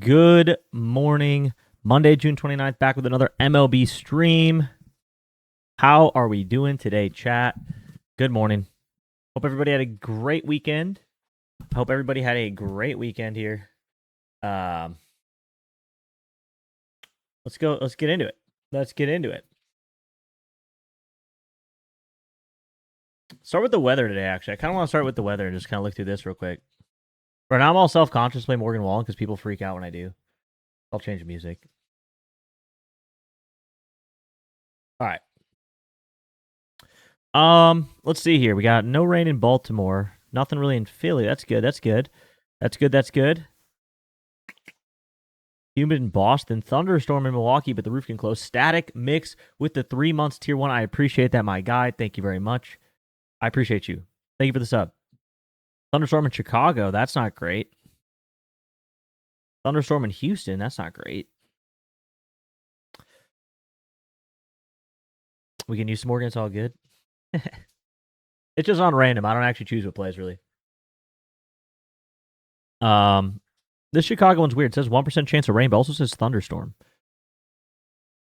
Good morning. Monday, June 29th, back with another MLB stream. How are we doing today, chat? Good morning. Hope everybody had a great weekend. Hope everybody had a great weekend here. Let's go. Let's get into it. Start with the weather today, actually. I kind of want to start with the weather and just kind of look through this real quick. Right now, I'm all self-conscious play Morgan Wallen because people freak out when I do. I'll change the music. All right. Let's see here. We got no rain in Baltimore. Nothing really in Philly. That's good. Humid in Boston. Thunderstorm in Milwaukee, but the roof can close. Static mix with the 3 months tier 1. I appreciate that, my guy. Thank you very much. I appreciate you. Thank you for the sub. Thunderstorm in Chicago. That's not great. Thunderstorm in Houston. That's not great. We can use some Morgan. It's all good. It's just on random. I don't actually choose what plays, really. This Chicago one's weird. It says 1% chance of rain, but also says thunderstorm.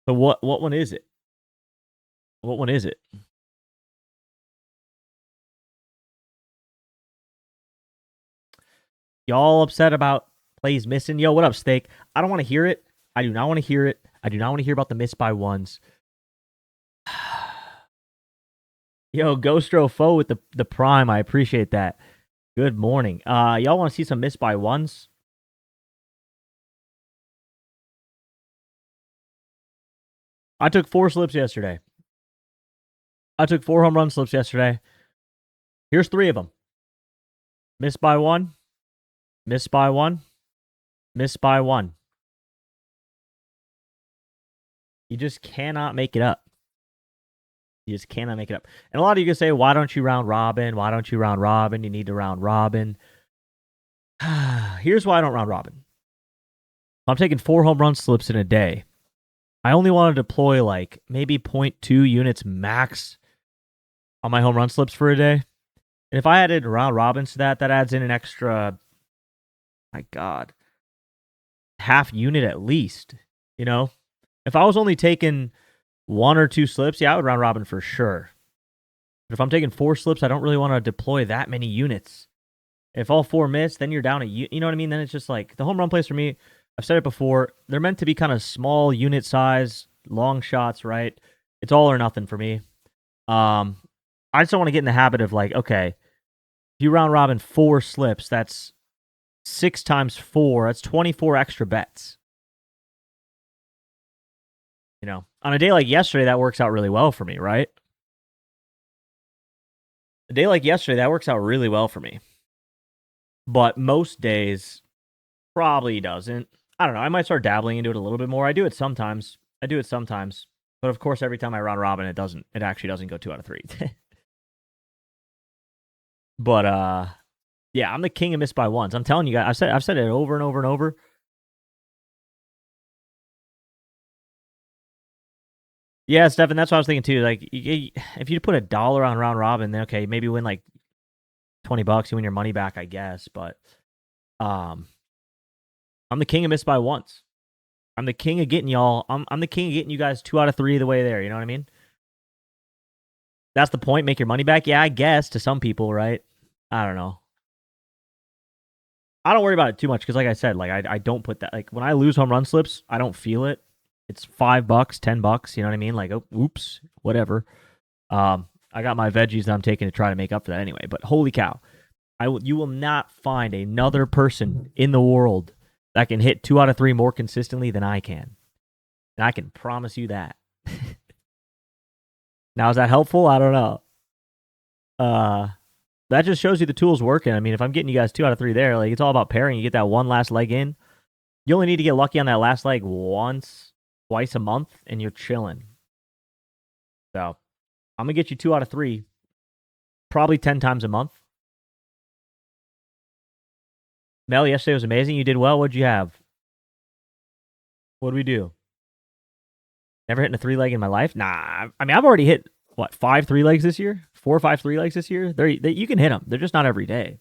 So what one is it? What one is it? Y'all upset about plays missing? Yo, what up, Steak? I don't want to hear it. I do not want to hear it. I do not want to hear about the miss by ones. Yo, Ghostro Foe with the prime. I appreciate that. Good morning. Y'all want to see some miss by ones? I took 4 slips yesterday. I took 4 home run slips yesterday. Here's 3 of them. Miss by 1. Miss by 1. Miss by 1. You just cannot make it up. You just cannot make it up. And a lot of you can say, why don't you round robin? Why don't you round robin? You need to round robin. Here's why I don't round robin. I'm taking 4 home run slips in a day. I only want to deploy like maybe 0.2 units max on my home run slips for a day. And if I added round robins to that adds in an extra, my God, half unit at least. You know, if I was only taking 1 or 2 slips, yeah, I would round robin for sure. But if I'm taking 4 slips, I don't really want to deploy that many units. If all 4 miss, then you're down you know what I mean? Then it's just like the home run plays for me. I've said it before. They're meant to be kind of small unit size, long shots, right? It's all or nothing for me. I just don't want to get in the habit of like, okay, if you round robin 4 slips, that's 6 times 4. That's 24 extra bets. You know, on a day like yesterday, that works out really well for me, right? A day like yesterday, that works out really well for me. But most days, probably doesn't. I don't know. I might start dabbling into it a little bit more. I do it sometimes. But of course, every time I round robin, it doesn't. It actually doesn't go 2 out of 3. But yeah, I'm the king of miss by ones. I'm telling you guys. I've said it over and over and over. Yeah, Stefan, that's what I was thinking too. Like, if you put $1 on round robin, then okay, maybe win like $20, you win your money back, I guess. But I'm the king of miss by ones. I'm the king of getting y'all. I'm the king of getting you guys 2 out of 3 of the way there. You know what I mean? That's the point. Make your money back. Yeah, I guess to some people, right? I don't know. I don't worry about it too much because, like I said, like I don't put that. Like when I lose home run slips, I don't feel it. It's $5, $10. You know what I mean? Like, oh, oops, whatever. I got my veggies that I'm taking to try to make up for that anyway. But holy cow, you will not find another person in the world that can hit 2 out of 3 more consistently than I can. And I can promise you that. Now, is that helpful? I don't know. That just shows you the tool's working. I mean, if I'm getting you guys 2 out of 3 there, like it's all about pairing. You get that one last leg in. You only need to get lucky on that last leg once, twice a month, and you're chilling. So I'm going to get you 2 out of 3, probably 10 times a month. Mel, yesterday was amazing. You did well. What'd you have? What'd we do? Never hitting a 3-leg in my life? Nah. I mean, I've already hit, 5 3-legs this year? 4 or 5 3-legs this year? You can hit them. They're just not every day.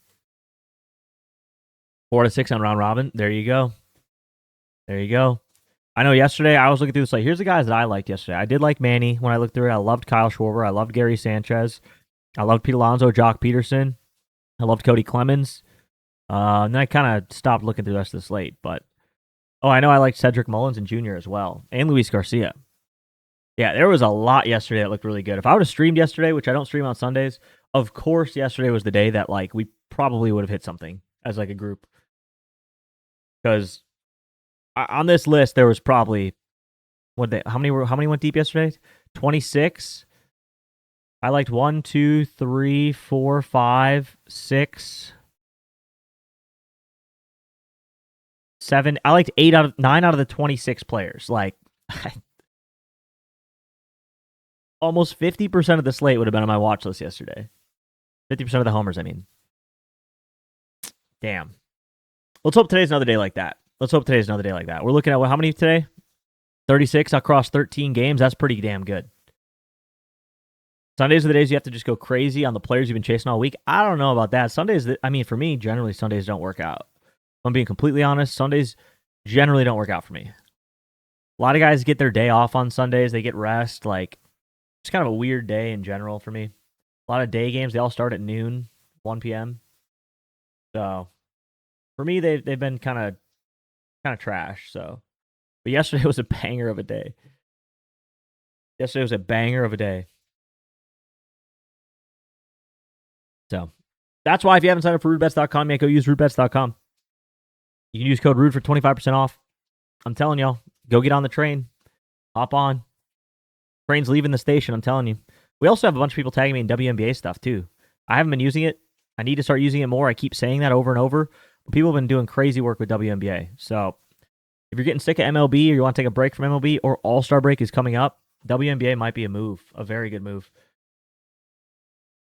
4 to 6 on round robin. There you go. There you go. I know yesterday I was looking through the slate. Here's the guys that I liked yesterday. I did like Manny when I looked through it. I loved Kyle Schwarber. I loved Gary Sanchez. I loved Pete Alonso, Jock Peterson. I loved Cody Clemens. And then I kind of stopped looking through the rest of the slate. But, I know I liked Cedric Mullins and Jr. as well. And Luis Garcia. Yeah, there was a lot yesterday that looked really good. If I would have streamed yesterday, which I don't stream on Sundays, of course yesterday was the day that like we probably would have hit something as like a group. Because on this list there was probably how many went deep yesterday? 26. I liked 1, 2, 3, 4, 5, 6, 7. I liked 9 out of the 26 players. Like almost 50% of the slate would have been on my watch list yesterday. 50% of the homers, I mean. Damn. Let's hope today's another day like that. We're looking at how many today? 36 across 13 games. That's pretty damn good. Sundays are the days you have to just go crazy on the players you've been chasing all week. I don't know about that. Sundays, for me, generally Sundays don't work out. If I'm being completely honest, Sundays generally don't work out for me. A lot of guys get their day off on Sundays. They get rest. Like, it's kind of a weird day in general for me. A lot of day games, they all start at noon, 1 p.m. So, for me, they've been kind of trash. So, but yesterday was a banger of a day. So, that's why if you haven't signed up for rootbets.com yet, go use rootbets.com. You can use code ROOT for 25% off. I'm telling y'all, go get on the train. Hop on. Train's leaving the station, I'm telling you. We also have a bunch of people tagging me in WNBA stuff, too. I haven't been using it. I need to start using it more. I keep saying that over and over. But people have been doing crazy work with WNBA. So, if you're getting sick of MLB or you want to take a break from MLB or All-Star break is coming up, WNBA might be a move. A very good move.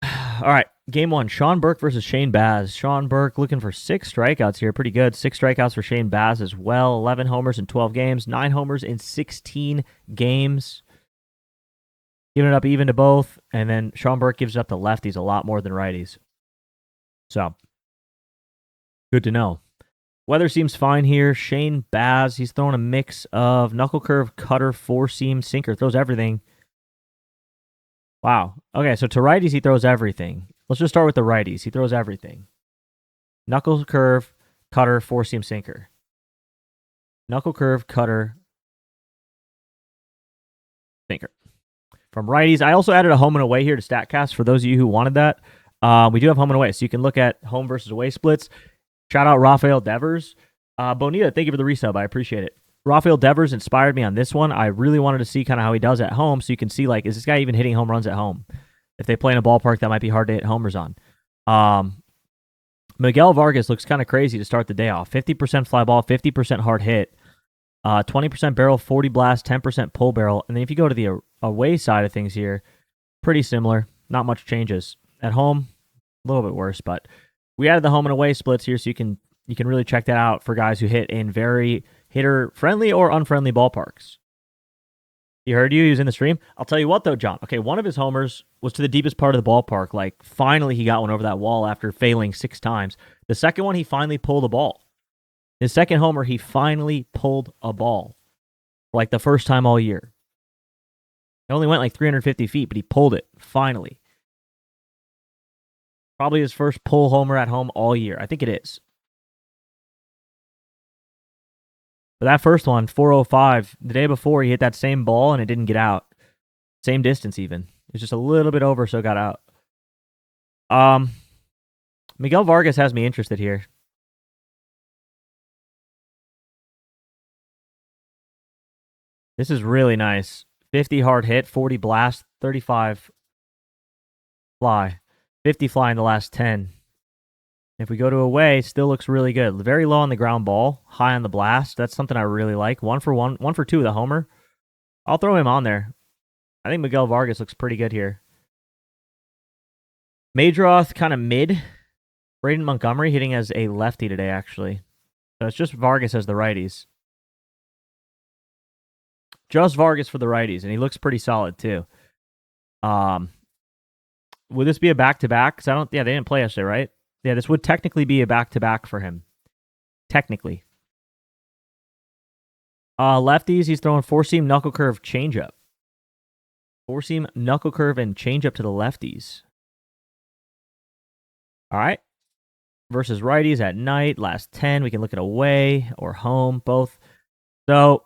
All right, game 1, Sean Burke versus Shane Baz. Sean Burke looking for 6 strikeouts here. Pretty good. 6 strikeouts for Shane Baz as well. 11 homers in 12 games. 9 homers in 16 games. Giving it up even to both. And then Sean Burke gives it up to lefties a lot more than righties. So, good to know. Weather seems fine here. Shane Baz, he's throwing a mix of knuckle curve, cutter, 4-seam, sinker. Throws everything. Wow. Okay, so to righties, he throws everything. Let's just start with the righties. He throws everything. Knuckle curve, cutter, 4-seam, sinker. Knuckle curve, cutter, sinker. From righties, I also added a home and away here to StatCast for those of you who wanted that. We do have home and away, so you can look at home versus away splits. Shout out Rafael Devers. Bonita, thank you for the resub. I appreciate it. Rafael Devers inspired me on this one. I really wanted to see kind of how he does at home, so you can see, like, is this guy even hitting home runs at home? If they play in a ballpark, that might be hard to hit homers on. Miguel Vargas looks kind of crazy to start the day off. 50% fly ball, 50% hard hit, 20% barrel, 40 blast, 10% pull barrel. And then if you go to the away side of things here, pretty similar. Not much changes. At home, a little bit worse, but we added the home and away splits here, so you can really check that out for guys who hit in very hitter-friendly or unfriendly ballparks. He heard you. He was in the stream. I'll tell you what, though, John. Okay, one of his homers was to the deepest part of the ballpark. Like, finally he got one over that wall after failing 6 times. The second one, he finally pulled a ball. His second homer, he finally pulled a ball. For like the first time all year. It only went like 350 feet, but he pulled it, finally. Probably his first pull homer at home all year. I think it is. But that first one, 405, the day before, he hit that same ball and it didn't get out. Same distance even. It's just a little bit over, so it got out. Miguel Vargas has me interested here. This is really nice. 50 hard hit, 40 blast, 35 fly. 50 fly in the last 10. If we go to away, still looks really good. Very low on the ground ball, high on the blast. That's something I really like. 1 for 2 with a homer. I'll throw him on there. I think Miguel Vargas looks pretty good here. Madroth kind of mid. Braden Montgomery hitting as a lefty today, actually. So it's just Vargas as the righties. Just Vargas for the righties, and he looks pretty solid too. Would this be a back-to-back? Because they didn't play yesterday, right? Yeah, this would technically be a back-to-back for him. Technically. Lefties, he's throwing four-seam knuckle curve changeup. Four-seam knuckle curve and changeup to the lefties. All right. Versus righties at night, last 10. We can look at away or home, both. So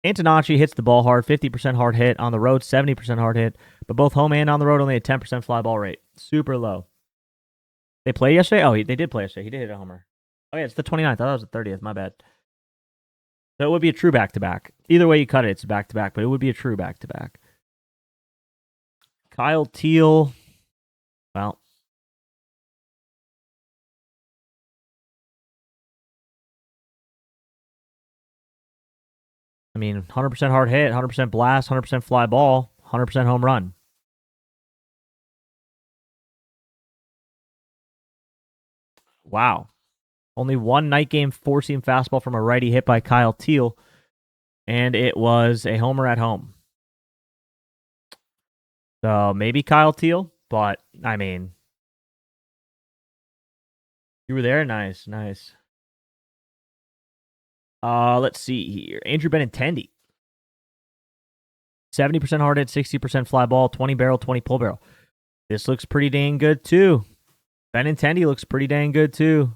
Antonacci hits the ball hard, 50% hard hit. On the road, 70% hard hit. But both home and on the road, only a 10% fly ball rate. Super low. They played yesterday? Oh, they did play yesterday. He did hit a homer. Oh, yeah, it's the 29th. I thought it was the 30th. My bad. So it would be a true back-to-back. Either way you cut it, it's back-to-back, but it would be a true back-to-back. Kyle Teal. Well, I mean, 100% hard hit, 100% blast, 100% fly ball, 100% home run. Wow. Only one night game four-seam fastball from a righty hit by Kyle Teal, and it was a homer at home. So maybe Kyle Teal, but I mean, you were there? Nice. Let's see here. Andrew Benintendi. 70% hard hit, 60% fly ball, 20 barrel, 20 pull barrel. This looks pretty dang good too. Benintendi looks pretty dang good too.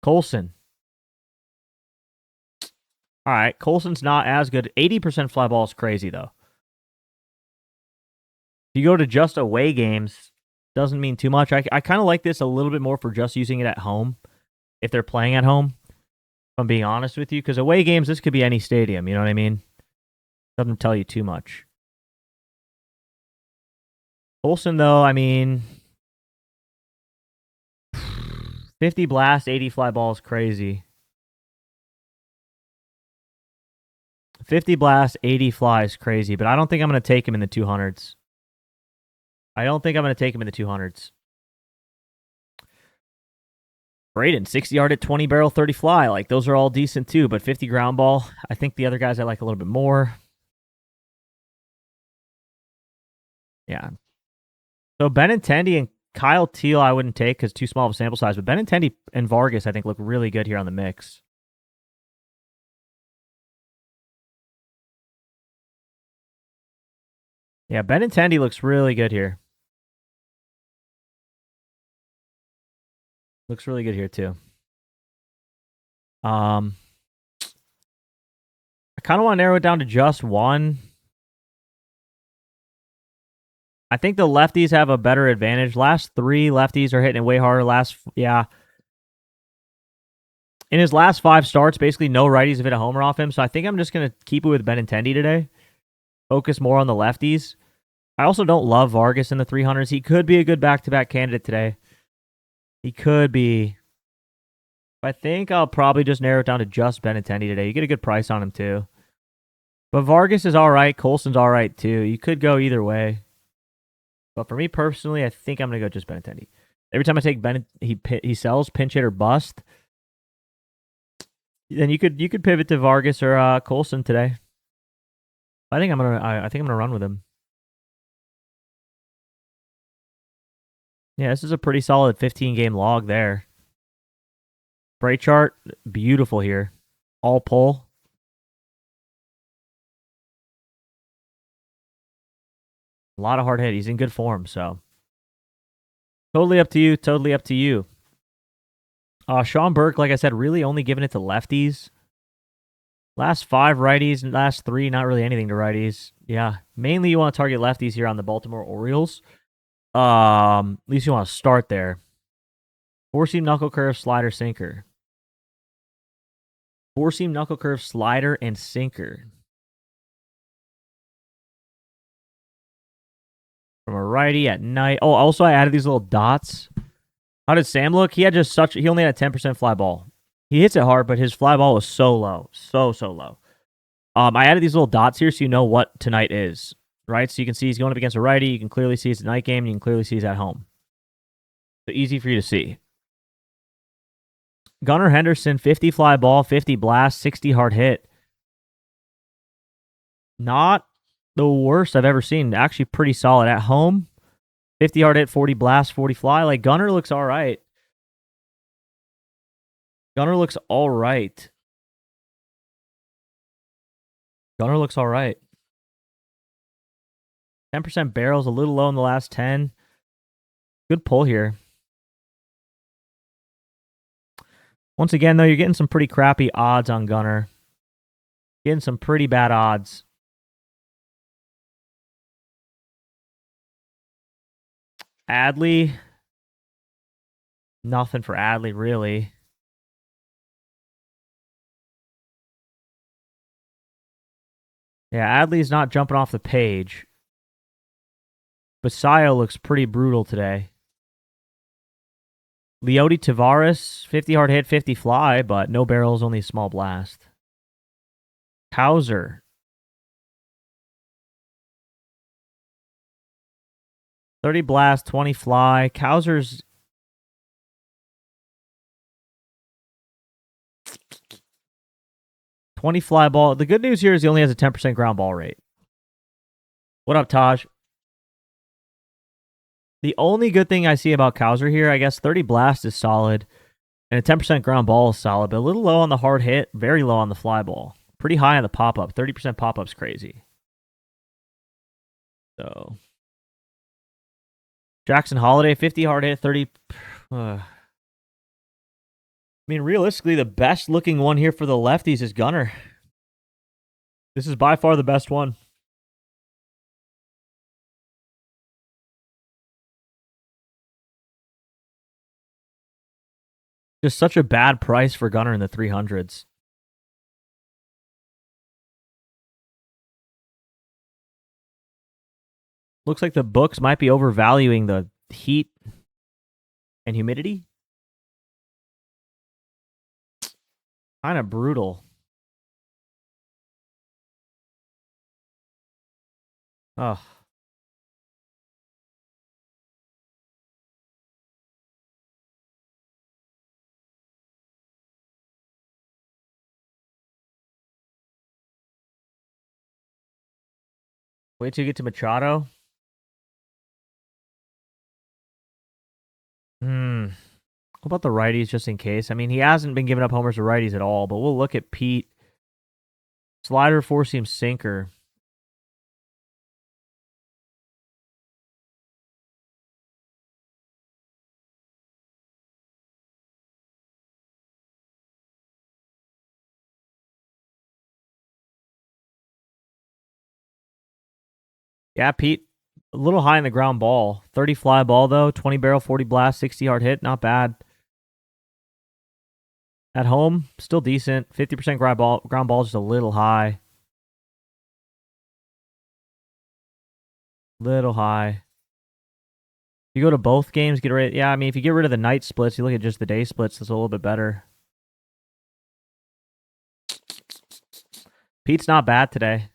Colson. All right, Colson's not as good. 80% fly ball is crazy though. If you go to just away games, doesn't mean too much. I kind of like this a little bit more for just using it at home if they're playing at home. If I'm being honest with you, because away games, this could be any stadium. You know what I mean? Doesn't tell you too much. Colson, though, I mean, 50 blast, 80 fly ball is crazy. 50 blast, 80 fly is crazy, but I don't think I'm going to take him in the 200s. I don't think I'm going to take him in the 200s. Braden, 60 yard at 20 barrel, 30 fly. Like, those are all decent too, but 50 ground ball, I think the other guys I like a little bit more. Yeah. So Benintendi and Kyle Teal I wouldn't take because too small of a sample size, but Benintendi and Vargas I think look really good here on the mix. Yeah, Benintendi looks really good here. Looks really good here too. I kind of want to narrow it down to just one. I think the lefties have a better advantage. Last three lefties are hitting it way harder. In his last 5 starts, basically no righties have hit a homer off him. So I think I'm just going to keep it with Benintendi today. Focus more on the lefties. I also don't love Vargas in the 300s. He could be a good back-to-back candidate today. He could be. I think I'll probably just narrow it down to just Benintendi today. You get a good price on him too. But Vargas is all right. Colson's all right too. You could go either way. But for me personally, I think I'm going to go just Benintendi. Every time I take he sells pinch hit or bust. Then you could pivot to Vargas or Colson today. I think I'm gonna run with him. Yeah, this is a pretty solid 15 game log there. Spray chart, beautiful here. All pull. A lot of hard hit. He's in good form, so totally up to you. Totally up to you. Sean Burke, like I said, really only giving it to lefties. Last 5 righties and last 3, not really anything to righties. Yeah, mainly you want to target lefties here on the Baltimore Orioles. At least you want to start there. 4-seam knuckle curve, slider, sinker. 4-seam knuckle curve, slider, and sinker. From a righty at night. Oh, also I added these little dots. How did Sam look? He only had a 10% fly ball. He hits it hard, but his fly ball was so low. So low. I added these little dots here so you know what tonight is. Right? So you can see he's going up against a righty. You can clearly see it's a night game. And you can clearly see he's at home. So easy for you to see. Gunnar Henderson, 50 fly ball, 50 blast, 60 hard hit. Not the worst I've ever seen. Actually pretty solid. At home, 50 hard hit, 40 blast, 40 fly. Like, Gunnar looks all right. Gunnar looks all right. Gunner looks all right. 10% barrels, a little low in the last 10. Good pull here. Once again, though, you're getting some pretty crappy odds on Gunner. Getting some pretty bad odds. Adley. Nothing for Adley, really. Yeah, Adley's not jumping off the page. Basayo looks pretty brutal today. Leody Tavares, 50 hard hit, 50 fly, but no barrels, only a small blast. Hauser. 30 blast, 20 fly. Hauser's 20 fly ball. The good news here is he only has a 10% ground ball rate. What up, Taj? The only good thing I see about Hauser here, I guess 30 blast is solid, and a 10% ground ball is solid, but a little low on the hard hit, very low on the fly ball. Pretty high on the pop-up. 30% pop-up's crazy. So, Jackson Holiday, 50 hard hit, 30. I mean, realistically, the best looking one here for the lefties is Gunner. This is by far the best one. Just such a bad price for Gunner in the 300s. Looks like the books might be overvaluing the heat and humidity. Kind of brutal. Oh. Wait till you get to Machado. What about the righties just in case? I mean, he hasn't been giving up homers to righties at all, but we'll look at Pete. Slider, four-seam, sinker. Yeah, Pete, a little high in the ground ball. 30 fly ball, though. 20 barrel, 40 blast, 60 hard hit. Not bad. At home, still decent. 50% ground ball, just a little high. Little high. You go to both games, get rid. Yeah, I mean, if you get rid of the night splits, you look at just the day splits, it's a little bit better. Pete's not bad today.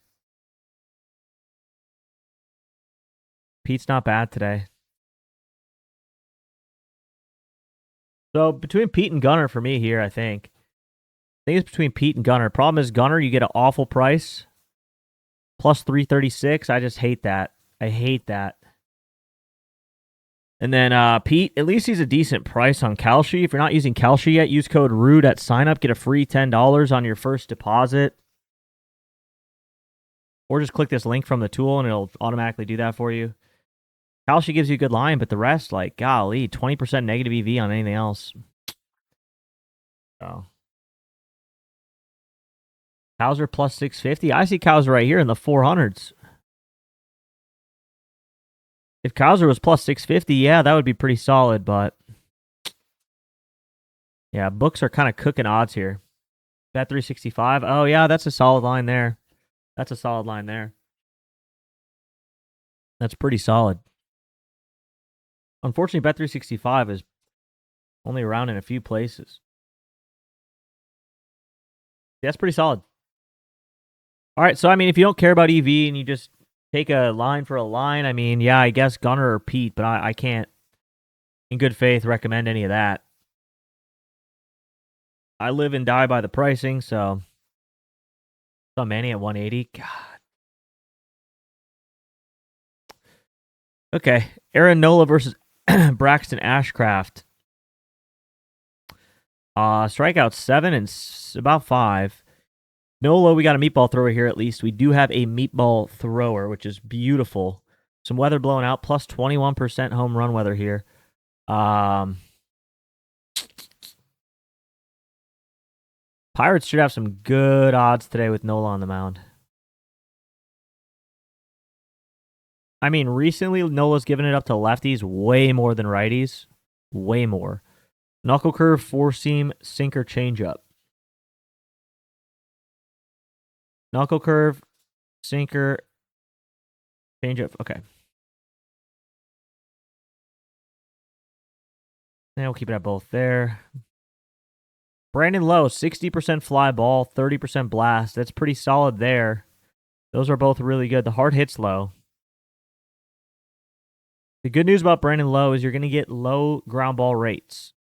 Pete's not bad today. So between Pete and Gunner for me here, I think it's between Pete and Gunner. Problem is Gunner, you get an awful price. Plus 336. I just hate that. I hate that. And then Pete, at least he's a decent price on Kalshi. If you're not using Kalshi yet, use code RUDE at signup. Get a free $10 on your first deposit. Or just click this link from the tool and it'll automatically do that for you. Kalshi gives you a good line, but the rest, like, golly, 20% negative EV on anything else. So, Hauser plus 650. I see Hauser right here in the 400s. If Hauser was plus 650, yeah, that would be pretty solid, but yeah, books are kind of cooking odds here. Bet 365. Oh, yeah, that's a solid line there. That's a solid line there. That's pretty solid. Unfortunately, Bet 365 is only around in a few places. Yeah, that's pretty solid. All right, so I mean, if you don't care about EV and you just take a line for a line, I mean, yeah, I guess Gunner or Pete, but I can't, in good faith, recommend any of that. I live and die by the pricing, so saw Manny at 180. God. Okay, Aaron Nola versus Braxton Ashcraft. Strikeout 7 and about 5. Nolo, we got a meatball thrower here at least. We do have a meatball thrower, which is beautiful. Some weather blowing out, plus 21% home run weather here. Pirates should have some good odds today with Nola on the mound. I mean, recently Nola's given it up to lefties way more than righties. Way more. Knuckle curve, four seam, sinker, changeup. Knuckle curve, sinker, changeup. Okay. And we'll keep it at both there. Brandon Lowe, 60% fly ball, 30% blast. That's pretty solid there. Those are both really good. The hard hit's low. The good news about Brandon Lowe is you're going to get low ground ball rates.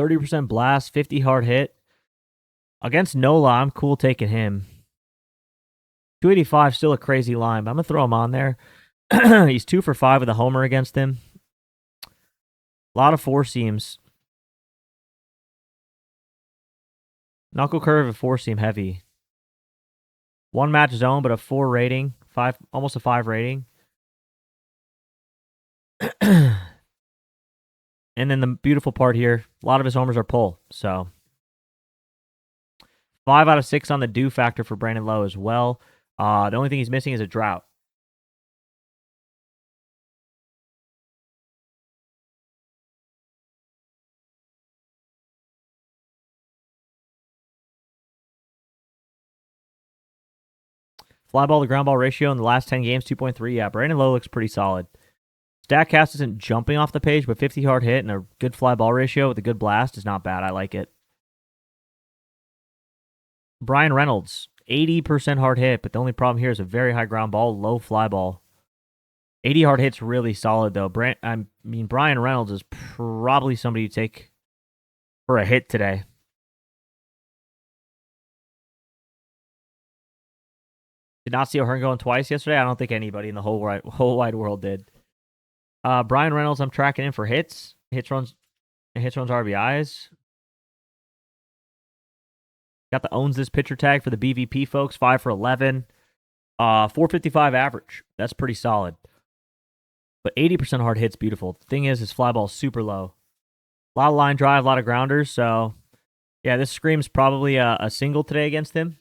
30% blast, 50 hard hit. Against Nola, I'm cool taking him. 285, still a crazy line, but I'm going to throw him on there. He's 2 for 5 with a homer against him. A lot of four seams. Knuckle curve and four seam heavy. One match zone, but a 4 rating. Almost a 5 rating. And then the beautiful part here, a lot of his homers are pull. So 5 out of 6 on the do factor for Brandon Lowe as well. The only thing he's missing is a drought. Fly ball to ground ball ratio in the last 10 games, 2.3. Yeah, Brandon Lowe looks pretty solid. StatCast isn't jumping off the page, but 50 hard hit and a good fly ball ratio with a good blast is not bad. I like it. Brian Reynolds, 80% hard hit, but the only problem here is a very high ground ball, low fly ball. 80 hard hit's really solid, though. Brian Reynolds is probably somebody you take for a hit today. Did not see O'Hearn going twice yesterday. I don't think anybody in the whole wide world did. Brian Reynolds, I'm tracking in for hits runs, RBIs. Got the owns this pitcher tag for the BVP folks. 5 for 11. 455 average. That's pretty solid. But 80% hard hits, beautiful. The thing is, his fly ball is super low. A lot of line drive, a lot of grounders. So, yeah, this screams probably a single today against him.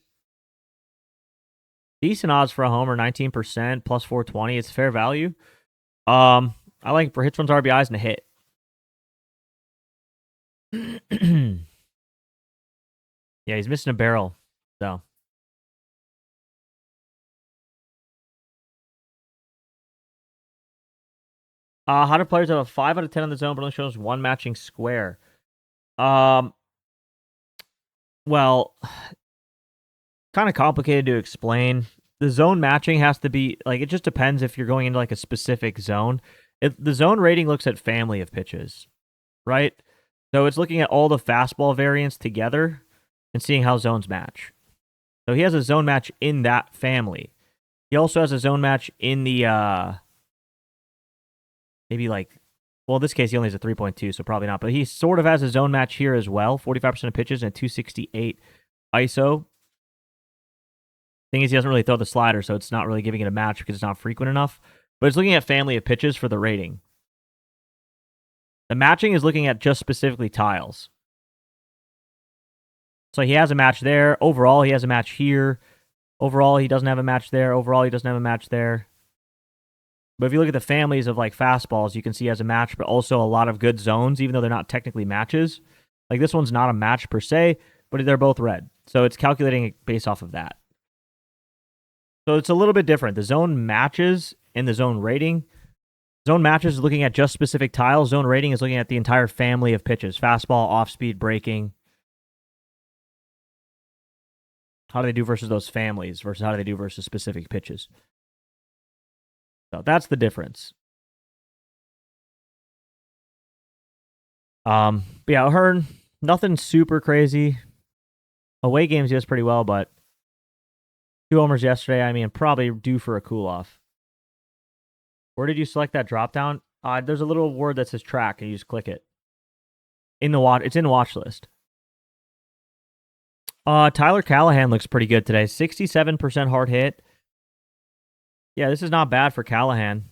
Decent odds for a homer, 19%, plus 420. It's fair value. I like it for hits, runs, RBIs, and a hit. Yeah, he's missing a barrel. So. How do players have a 5 out of 10 on the zone, but only shows one matching square? Well, kind of complicated to explain. The zone matching has to be, like, it just depends if you're going into, like, a specific zone. The zone rating looks at family of pitches, right? So it's looking at all the fastball variants together and seeing how zones match. So he has a zone match in that family. He also has a zone match in the, maybe like, well, in this case, he only has a 3.2, so probably not. But he sort of has a zone match here as well. 45% of pitches and 268 ISO. Thing is, he doesn't really throw the slider, so it's not really giving it a match because it's not frequent enough. But it's looking at family of pitches for the rating. The matching is looking at just specifically tiles. So he has a match there. Overall, he has a match here. Overall, he doesn't have a match there. Overall, he doesn't have a match there. But if you look at the families of like fastballs, you can see he has a match, but also a lot of good zones, even though they're not technically matches. Like this one's not a match per se, but they're both red. So it's calculating it based off of that. So it's a little bit different. The zone matches and the zone rating. Zone matches is looking at just specific tiles. Zone rating is looking at the entire family of pitches. Fastball, off-speed, breaking. How do they do versus those families versus how do they do versus specific pitches? So that's the difference. But yeah, O'Hearn, nothing super crazy. Away games he does pretty well, but 2 homers yesterday. I mean, probably due for a cool-off. Where did you select that drop-down? There's a little word that says track, and you just click it. It's in the watch list. Tyler Callahan looks pretty good today. 67% hard hit. Yeah, this is not bad for Callahan.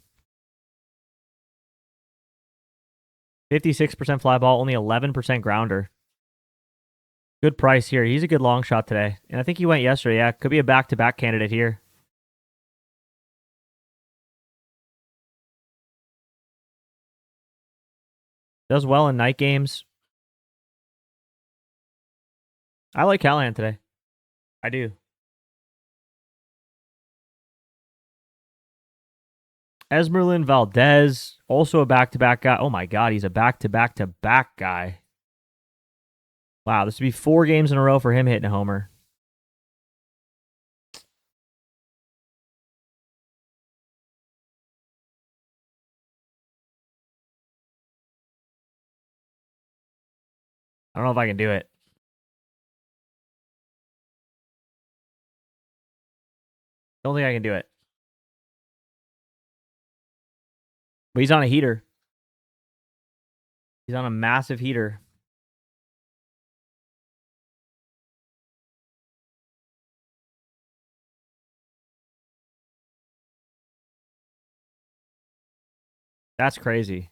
56% fly ball, only 11% grounder. Good price here. He's a good long shot today. And I think he went yesterday. Yeah, could be a back-to-back candidate here. Does well in night games. I like Callahan today. I do. Esmeralyn Valdez, also a back-to-back guy. Oh my God, he's a back-to-back-to-back guy. Wow, this would be 4 games in a row for him hitting a homer. I don't know if I can do it. Don't think I can do it. But he's on a heater. He's on a massive heater. That's crazy.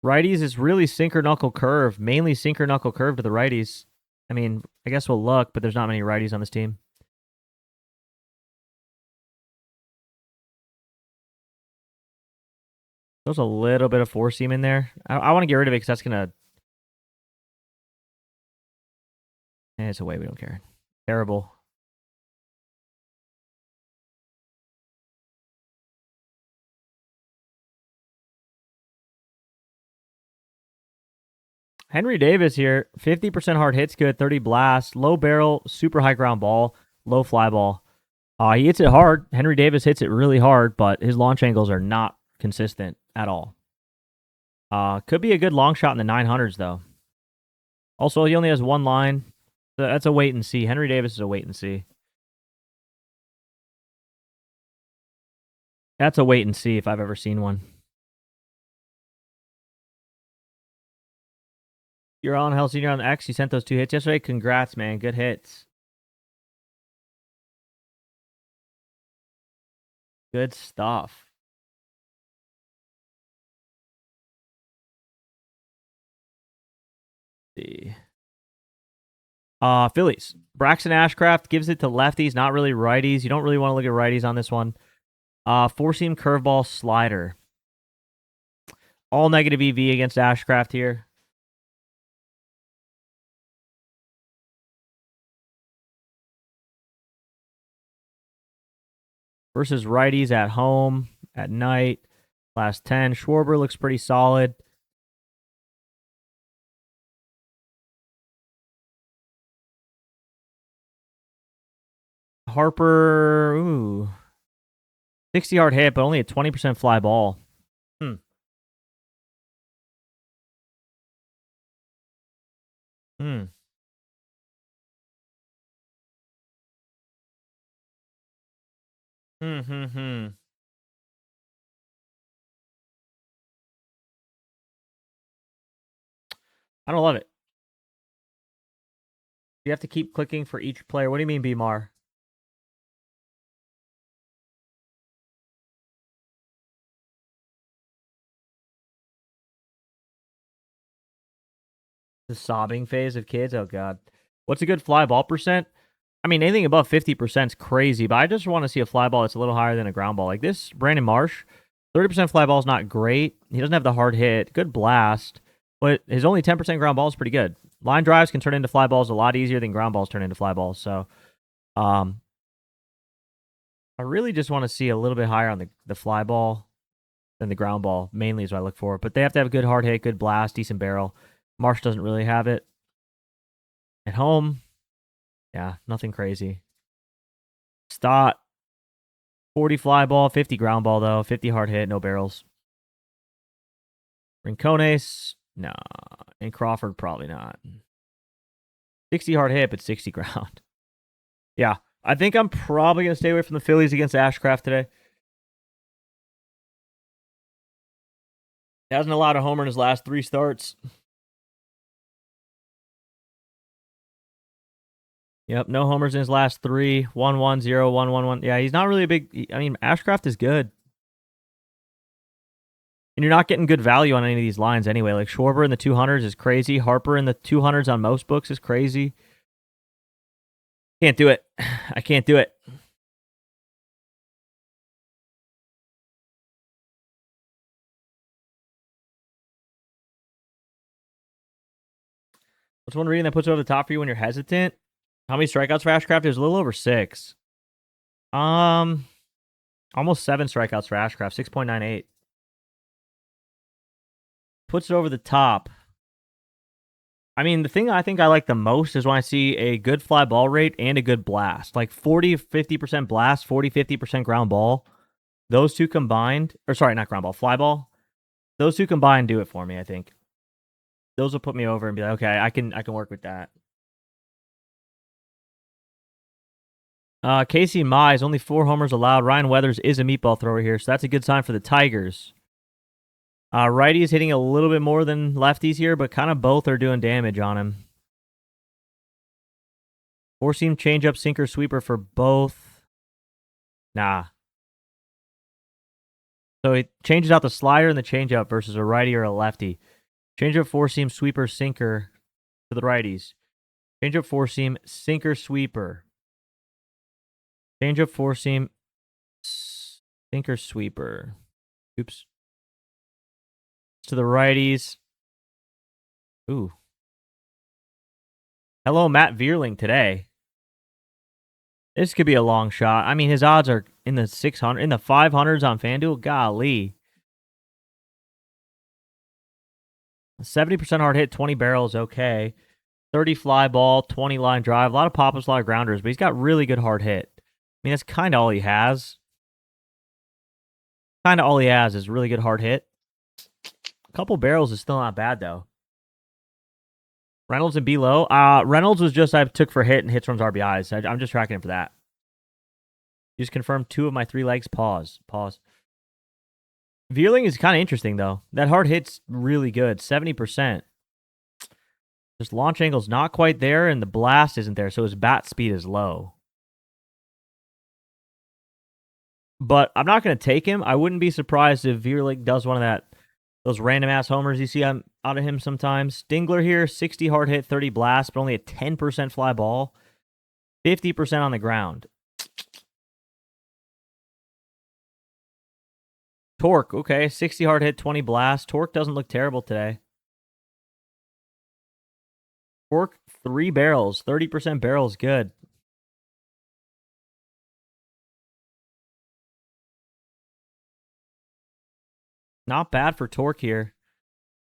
Righties is really sinker knuckle curve, mainly sinker knuckle curve to the righties. I mean, I guess we'll look, but there's not many righties on this team. There's a little bit of four seam in there. I want to get rid of it because that's going to... It's away. We don't care. Terrible. Henry Davis here. 50% hard hits good. 30 blast. Low barrel. Super high ground ball. Low fly ball. He hits it hard. Henry Davis hits it really hard, but his launch angles are not consistent at all. Could be a good long shot in the 900s, though. Also, he only has one line. So that's a wait and see. Henry Davis is a wait and see. That's a wait and see if I've ever seen one. You're on Hell Senior on X. You sent those 2 hits yesterday. Congrats, man. Good hits. Good stuff. Let's see. Phillies. Braxton Ashcraft gives it to lefties, not really righties. You don't really want to look at righties on this one. 4-seam curveball slider. All negative EV against Ashcraft here. Versus righties at home, at night. Last 10. Schwarber looks pretty solid. Harper, ooh. 60 yard hit, but only a 20% fly ball. Hmm. Hmm. Hmm. I don't love it. You have to keep clicking for each player. What do you mean, Bmar? The sobbing phase of kids? Oh, God. What's a good fly ball percent? I mean, anything above 50% is crazy, but I just want to see a fly ball that's a little higher than a ground ball. Like this, Brandon Marsh, 30% fly ball is not great. He doesn't have the hard hit. Good blast, but his only 10% ground ball is pretty good. Line drives can turn into fly balls a lot easier than ground balls turn into fly balls. So, I really just want to see a little bit higher on the fly ball than the ground ball, mainly is what I look for. But they have to have a good hard hit, good blast, decent barrel. Marsh doesn't really have it. At home, yeah, nothing crazy. Stott, 40 fly ball, 50 ground ball, though. 50 hard hit, no barrels. Rincones, nah. And Crawford, probably not. 60 hard hit, but 60 ground. Yeah, I think I'm probably going to stay away from the Phillies against Ashcraft today. Hasn't allowed a homer in his last 3 starts. Yep, no homers in his last 3. 1-1, 0, 1-1-1. Yeah, he's not really a big. I mean, Ashcraft is good. And you're not getting good value on any of these lines anyway. Like Schwarber in the 200s is crazy. Harper in the 200s on most books is crazy. Can't do it. I can't do it. What's one reading that puts it over the top for you when you're hesitant? How many strikeouts for Ashcraft? It was a little over 6. Almost 7 strikeouts for Ashcraft. 6.98. Puts it over the top. I mean, the thing I think I like the most is when I see a good fly ball rate and a good blast. Like 40-50% blast, 40-50% ground ball. Those two combined, or sorry, not ground ball, fly ball. Those two combined do it for me, I think. Those will put me over and be like, okay, I can work with that. Casey Mize, only 4 homers allowed. Ryan Weathers is a meatball thrower here, so that's a good sign for the Tigers. Righty is hitting a little bit more than lefties here, but kind of both are doing damage on him. 4-seam changeup, sinker, sweeper for both. Nah. So it changes out the slider and the changeup versus a righty or a lefty. Changeup, 4-seam, sweeper, sinker to the righties. Changeup, 4-seam, sinker, sweeper. Changeup, 4-seam, sinker, sweeper. Oops. To the righties. Ooh. Hello, Matt Vierling today. This could be a long shot. I mean, his odds are in the 600, in the 500s on FanDuel. Golly. 70% hard hit, 20 barrels, okay. 30 fly ball, 20 line drive. A lot of pop-ups, a lot of grounders, but he's got really good hard hit. I mean, that's kind of all he has. Kind of all he has is really good hard hit. A couple barrels is still not bad, though. Reynolds and B-Low. Reynolds was just I took for hit and hits, runs, RBIs. I'm just tracking him for that. Just confirmed 2 of my 3 legs. Pause. Vierling is kind of interesting, though. That hard hit's really good. 70%. Just launch angle's not quite there, and the blast isn't there, so his bat speed is low. But I'm not going to take him. I wouldn't be surprised if Vierling does one of those random-ass homers you see out of him sometimes. Dingler here, 60 hard hit, 30 blast, but only a 10% fly ball. 50% on the ground. Torque, okay. 60 hard hit, 20 blast. Torque doesn't look terrible today. Torque, 3 barrels. 30% barrels, good. Not bad for Torque here.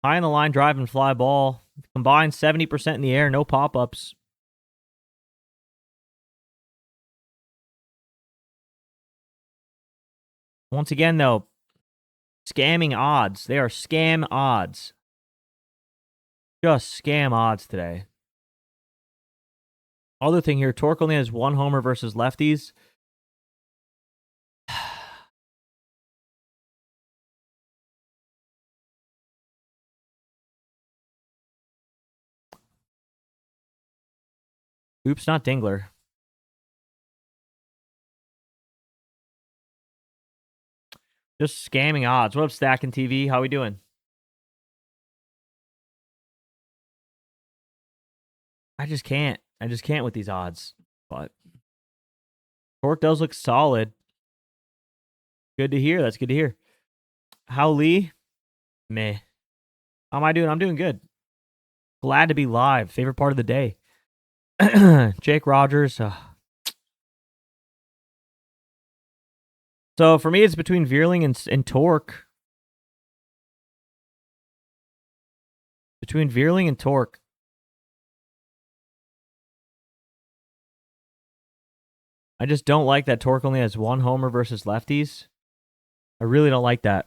High in the line, drive and fly ball. Combined 70% in the air, no pop-ups. Once again, though, scamming odds. They are scam odds. Just scam odds today. Other thing here, Torque only has 1 homer versus lefties. Oops, not Dingler. Just scamming odds. What up, Stacking TV? How we doing? I just can't. With these odds. But Torque does look solid. Good to hear. That's good to hear. How Lee? Meh. How am I doing? I'm doing good. Glad to be live. Favorite part of the day. Jake Rogers. So for me, it's between Vierling and Torque. Between Vierling and Torque. I just don't like that Torque only has 1 homer versus lefties. I really don't like that.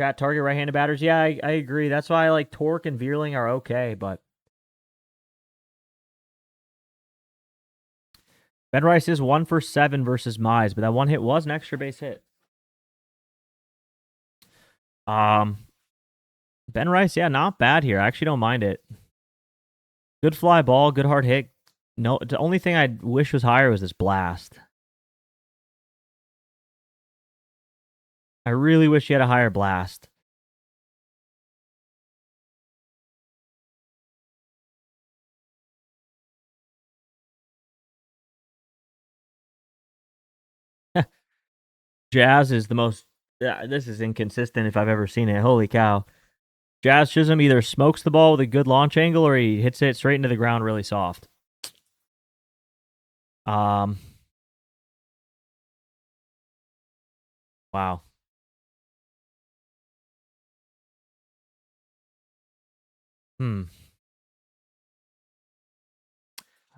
Chat target right-handed batters. Yeah, I agree. That's why I like Torque and Veerling are okay, but Ben Rice is 1 for 7 versus Mize, but that one hit was an extra base hit. Ben Rice, yeah, not bad here. I actually don't mind it. Good fly ball, good hard hit. No, the only thing I wish was higher was this blast. I really wish he had a higher blast. Jazz is the most. Yeah, this is inconsistent if I've ever seen it. Holy cow. Jazz Chisholm either smokes the ball with a good launch angle or he hits it straight into the ground really soft. Wow.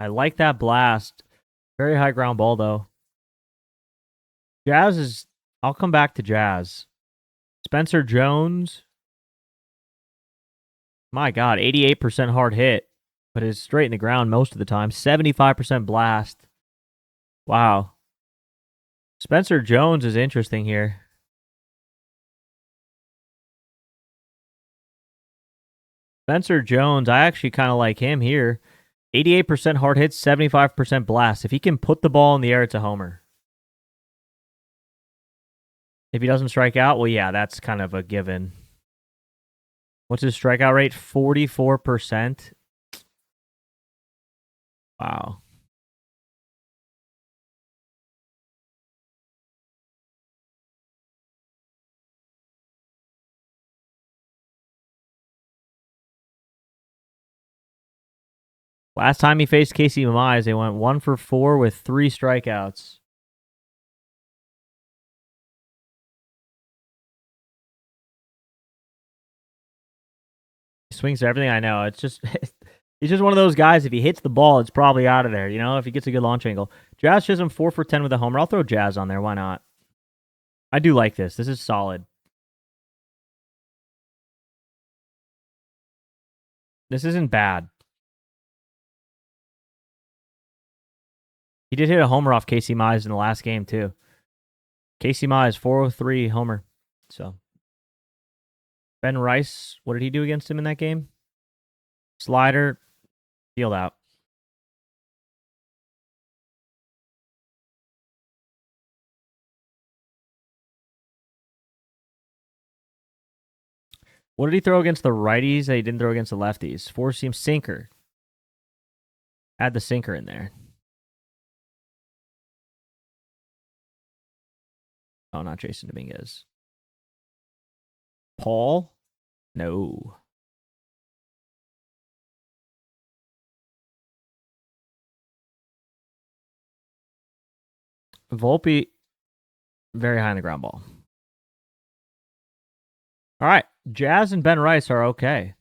I like that blast. Very high ground ball, though. Jazz is. I'll come back to Jazz. Spencer Jones. My God, 88% hard hit, but is straight in the ground most of the time. 75% blast. Wow. Spencer Jones is interesting here. Spencer Jones, I actually kind of like him here. 88% hard hits, 75% blast. If he can put the ball in the air, it's a homer. If he doesn't strike out, well, yeah, that's kind of a given. What's his strikeout rate? 44%. Wow. Last time he faced Casey Mize, they went 1 for 4 with 3 strikeouts. He swings at everything. I know. It's just he's just one of those guys. If he hits the ball, it's probably out of there. You know, if he gets a good launch angle. Jazz Chisholm 4 for 10 with a homer. I'll throw Jazz on there. Why not? I do like this. This is solid. This isn't bad. He did hit a homer off Casey Mize in the last game, too. Casey Mize, 403 homer. So, Ben Rice, what did he do against him in that game? Slider, field out. What did he throw against the righties that he didn't throw against the lefties? Four-seam sinker. Add the sinker in there. Oh, not Jason Dominguez. Paul? No. Volpe, very high on the ground ball. All right. Jazz and Ben Rice are okay.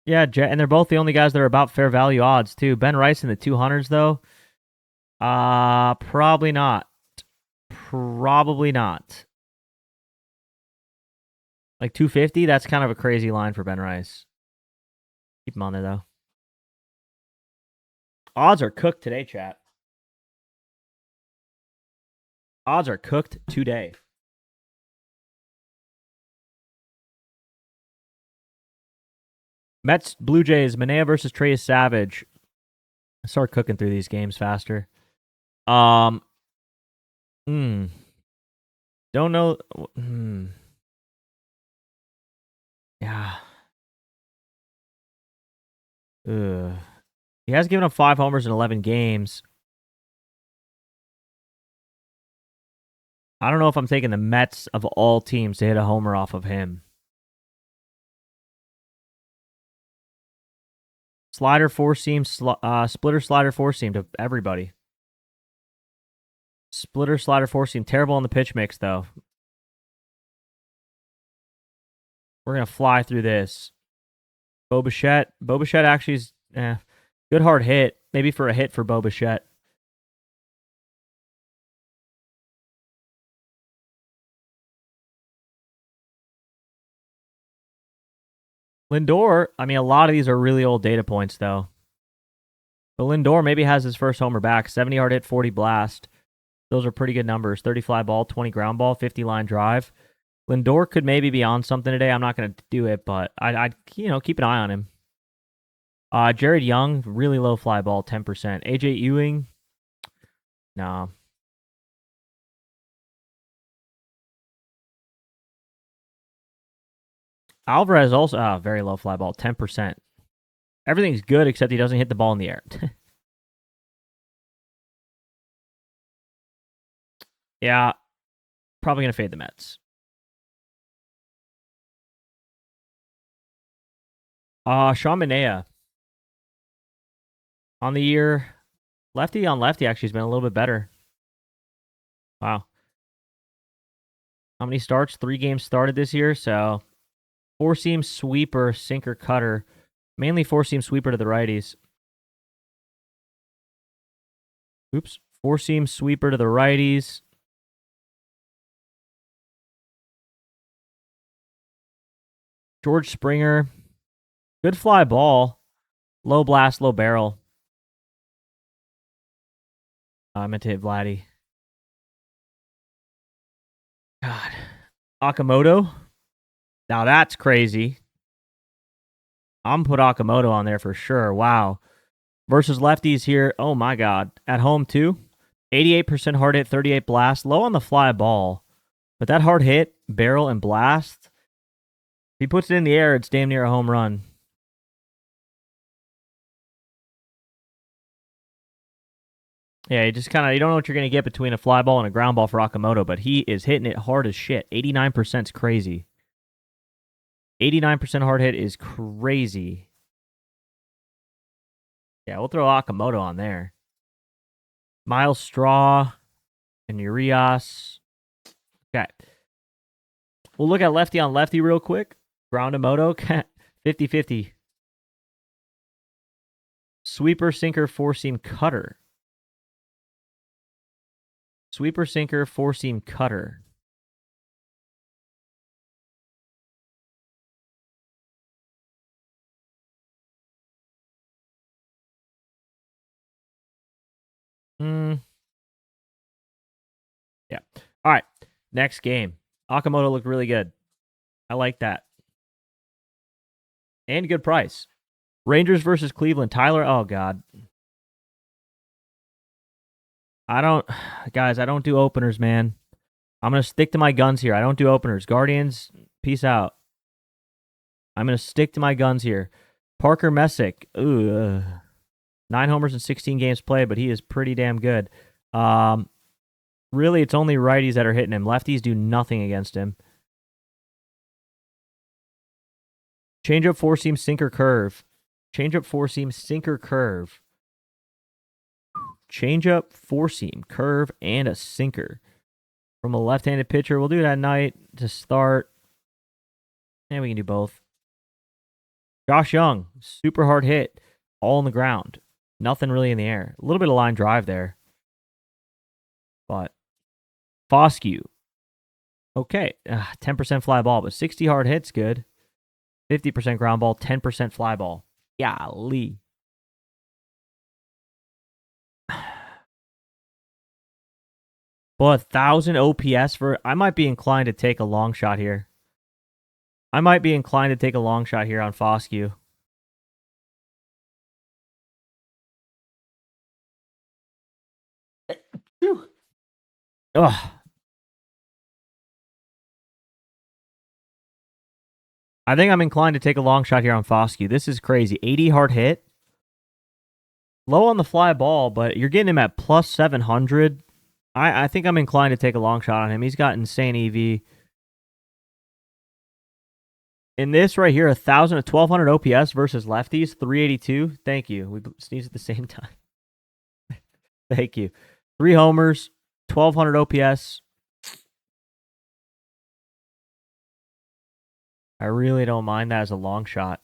Yeah, and they're both the only guys that are about fair value odds, too. Ben Rice in the 200s, though? Probably not. Probably not. Like 250, that's kind of a crazy line for Ben Rice. Keep him on there, though. Odds are cooked today, chat. Odds are cooked today. Mets, Blue Jays, Manea versus Trey Savage. I start cooking through these games faster. Don't know. Yeah. Ugh. He has given up 5 homers in 11 games. I don't know if I'm taking the Mets of all teams to hit a homer off of him. Slider 4-seam, splitter slider 4-seam to everybody. Splitter slider 4-seam. Terrible on the pitch mix, though. We're going to fly through this. Bo Bichette. Bo Bichette actually is good hard hit. Maybe for a hit for Bo Bichette. Lindor, I mean, a lot of these are really old data points, though. But Lindor maybe has his first homer back. 70 hard hit, 40 blast. Those are pretty good numbers. 30 fly ball, 20 ground ball, 50 line drive. Lindor could maybe be on something today. I'm not going to do it, but I'd keep an eye on him. Jared Young, really low fly ball, 10%. AJ Ewing, no. Alvarez also, very low fly ball, 10%. Everything's good except he doesn't hit the ball in the air. Yeah, probably going to fade the Mets. Sean Manaea. On the year, lefty on lefty actually has been a little bit better. Wow. How many starts? 3 games started this year, so 4-seam sweeper, sinker, cutter. Mainly 4-seam sweeper to the righties. Oops. 4-seam sweeper to the righties. George Springer. Good fly ball. Low blast, low barrel. I meant to hit Vladdy. God. Okamoto. Now that's crazy. I'm going to put Okamoto on there for sure. Wow. Versus lefties here. Oh my God. At home too. 88% hard hit, 38 blast. Low on the fly ball. But that hard hit, barrel, and blast, if he puts it in the air, it's damn near a home run. Yeah, you just you don't know what you're going to get between a fly ball and a ground ball for Okamoto, but he is hitting it hard as shit. 89% is crazy. 89% hard hit is crazy. Yeah, we'll throw Okamoto on there. Miles Straw and Urias. Okay. We'll look at lefty on lefty real quick. Groundamoto, 50-50. Sweeper, sinker, 4-seam cutter. Sweeper, sinker, 4-seam cutter. Yeah. All right. Next game. Okamoto looked really good. I like that. And good price. Rangers versus Cleveland. Tyler, oh God. I don't do openers, man. I'm going to stick to my guns here. I don't do openers. Guardians, peace out. I'm going to stick to my guns here. Parker Messick. 9 homers in 16 games played, but he is pretty damn good. Really, it's only righties that are hitting him. Lefties do nothing against him. Changeup, 4-seam, sinker, curve. Changeup, 4-seam, sinker, curve. Changeup, 4-seam, curve, and a sinker. From a left-handed pitcher. We'll do it at night to start. And we can do both. Josh Young, super hard hit. All on the ground. Nothing really in the air. A little bit of line drive there. But Foscue. Okay. 10% fly ball, but 60 hard hits, good. 50% ground ball, 10% fly ball. Golly. Well, 1,000 OPS for... I might be inclined to take a long shot here. I might be inclined to take a long shot here on Foscue. Ugh. I think I'm inclined to take a long shot here on Foscue. This is crazy. 80 hard hit. Low on the fly ball, but you're getting him at plus 700. I think I'm inclined to take a long shot on him. He's got insane EV. In this right here, 1,000 to 1,200 OPS versus lefties, 382. Thank you. We sneezed at the same time. Thank you. 3 homers, 1,200 OPS. I really don't mind that as a long shot.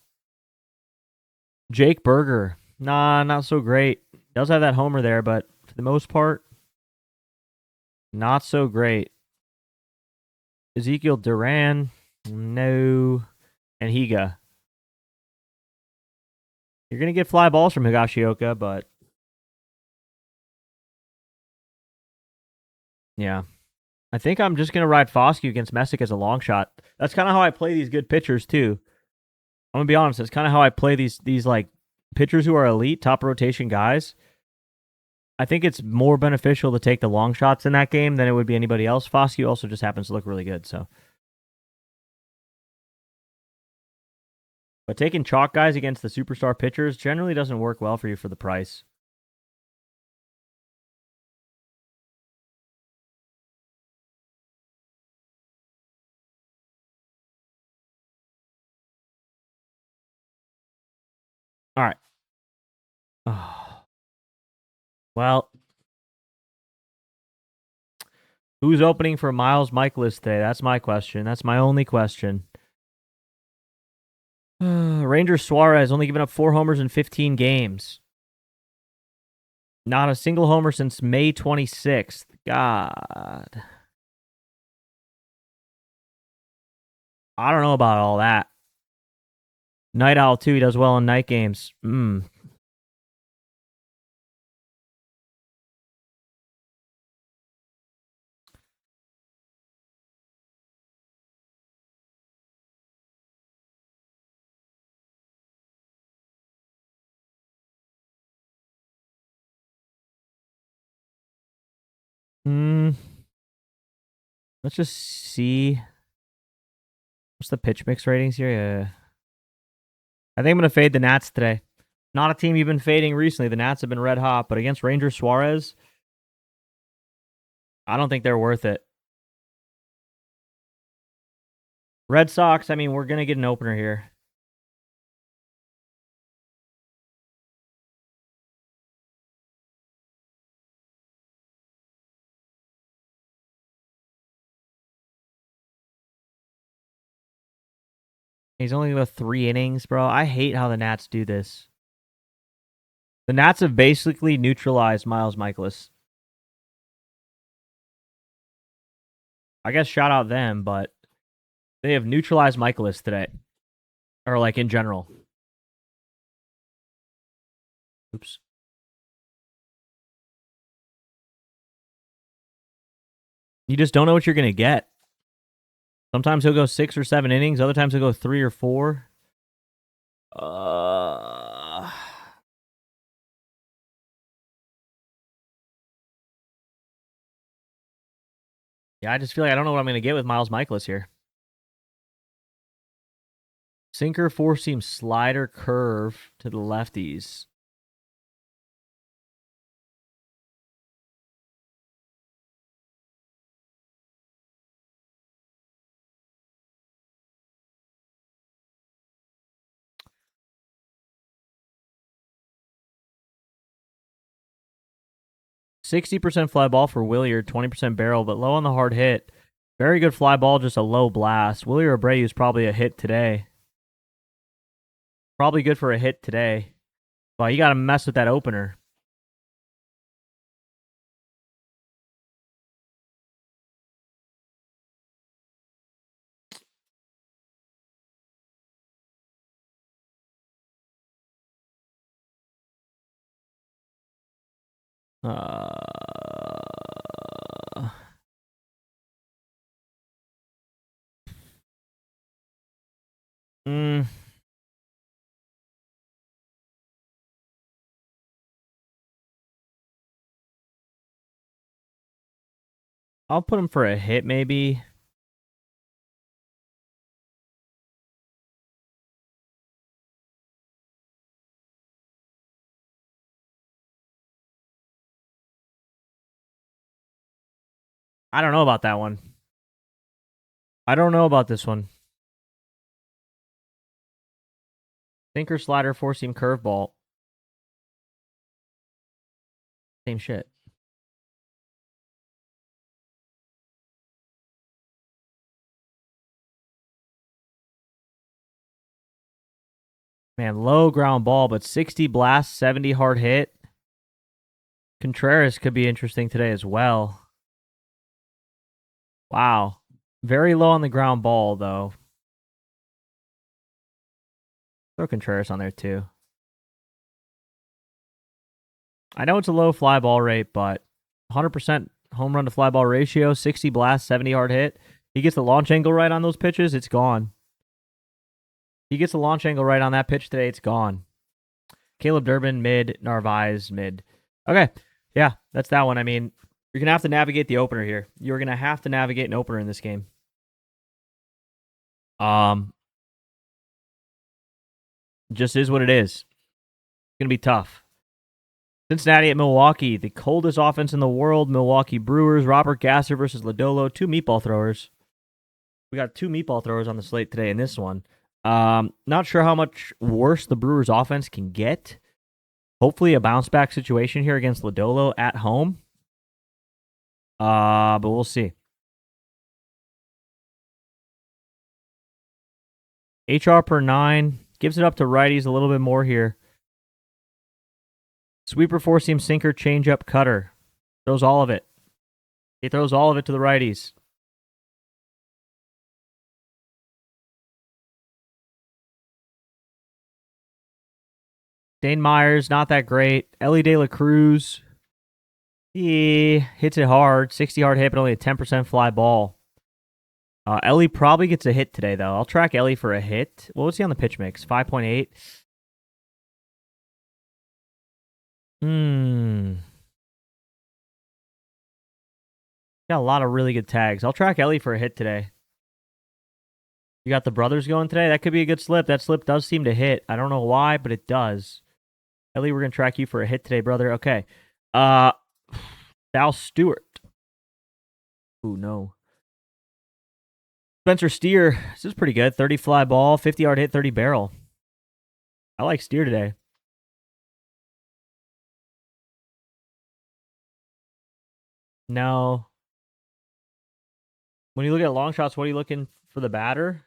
Jake Berger. Nah, not so great. Does have that homer there, but for the most part, not so great. Ezekiel Duran. No. And Higa. You're going to get fly balls from Higashioka, but yeah. I think I'm just going to ride Foscue against Messick as a long shot. That's kind of how I play these good pitchers, too. I'm going to be honest. It's kind of how I play these like pitchers who are elite, top rotation guys. I think it's more beneficial to take the long shots in that game than it would be anybody else. Foscue also just happens to look really good, so. But taking chalk guys against the superstar pitchers generally doesn't work well for you for the price. All right. Oh. Well, who's opening for Miles Michaelis today? That's my question. That's my only question. Ranger Suarez only given up 4 homers in 15 games. Not a single homer since May 26th. God. I don't know about all that. Night Owl, too. He does well in night games. Let's just see. What's the pitch mix ratings here? Yeah. I think I'm going to fade the Nats today. Not a team you've been fading recently. The Nats have been red hot, but against Ranger Suarez, I don't think they're worth it. Red Sox, I mean, we're going to get an opener here. He's only got 3 innings, bro. I hate how the Nats do this. The Nats have basically neutralized Miles Michaelis. I guess shout out them, but they have neutralized Michaelis today. Or like in general. Oops. You just don't know what you're going to get. Sometimes he'll go 6 or 7 innings. Other times he'll go 3 or 4. Yeah, I just feel like I don't know what I'm going to get with Miles Michaelis here. Sinker, 4-seam slider, curve to the lefties. %60 fly ball for Willier, 20% barrel, but low on the hard hit. Very good fly ball, just a low blast. Willier Abreu is probably a hit today. Probably good for a hit today. Well, you got to mess with that opener. I'll put him for a hit, maybe. I don't know about that one. I don't know about this one. Sinker, slider, 4-seam curveball. Same shit. Man, low ground ball, but 60 blast, 70 hard hit. Contreras could be interesting today as well. Wow. Very low on the ground ball, though. Throw Contreras on there, too. I know it's a low fly ball rate, but 100% home run to fly ball ratio, 60 blast, 70 hard hit. He gets the launch angle right on those pitches, it's gone. He gets the launch angle right on that pitch today, it's gone. Caleb Durbin, mid. Narvaez, mid. Okay, yeah, that's that one. I mean, you're going to have to navigate the opener here. You're going to have to navigate an opener in this game. Just is what it is. It's going to be tough. Cincinnati at Milwaukee, the coldest offense in the world. Milwaukee Brewers, Robert Gasser versus Lodolo, 2 meatball throwers. We got 2 meatball throwers on the slate today in this one. Not sure how much worse the Brewers offense can get. Hopefully a bounce back situation here against Lodolo at home. But we'll see. HR per 9 gives it up to righties a little bit more here. Sweeper, 4-seam, sinker, changeup, cutter. Throws all of it. He throws all of it to the righties. Dane Myers, not that great. Ellie De La Cruz, he hits it hard. 60 hard hit, but only a 10% fly ball. Ellie probably gets a hit today, though. I'll track Ellie for a hit. What was he on the pitch mix? 5.8? Got a lot of really good tags. I'll track Ellie for a hit today. You got the brothers going today? That could be a good slip. That slip does seem to hit. I don't know why, but it does. Ellie, we're going to track you for a hit today, brother. Okay. Sal Stewart. Ooh, no. Spencer Steer. This is pretty good. 30 fly ball, 50 yard hit, 30 barrel. I like Steer today. No. When you look at long shots, what are you looking for the batter?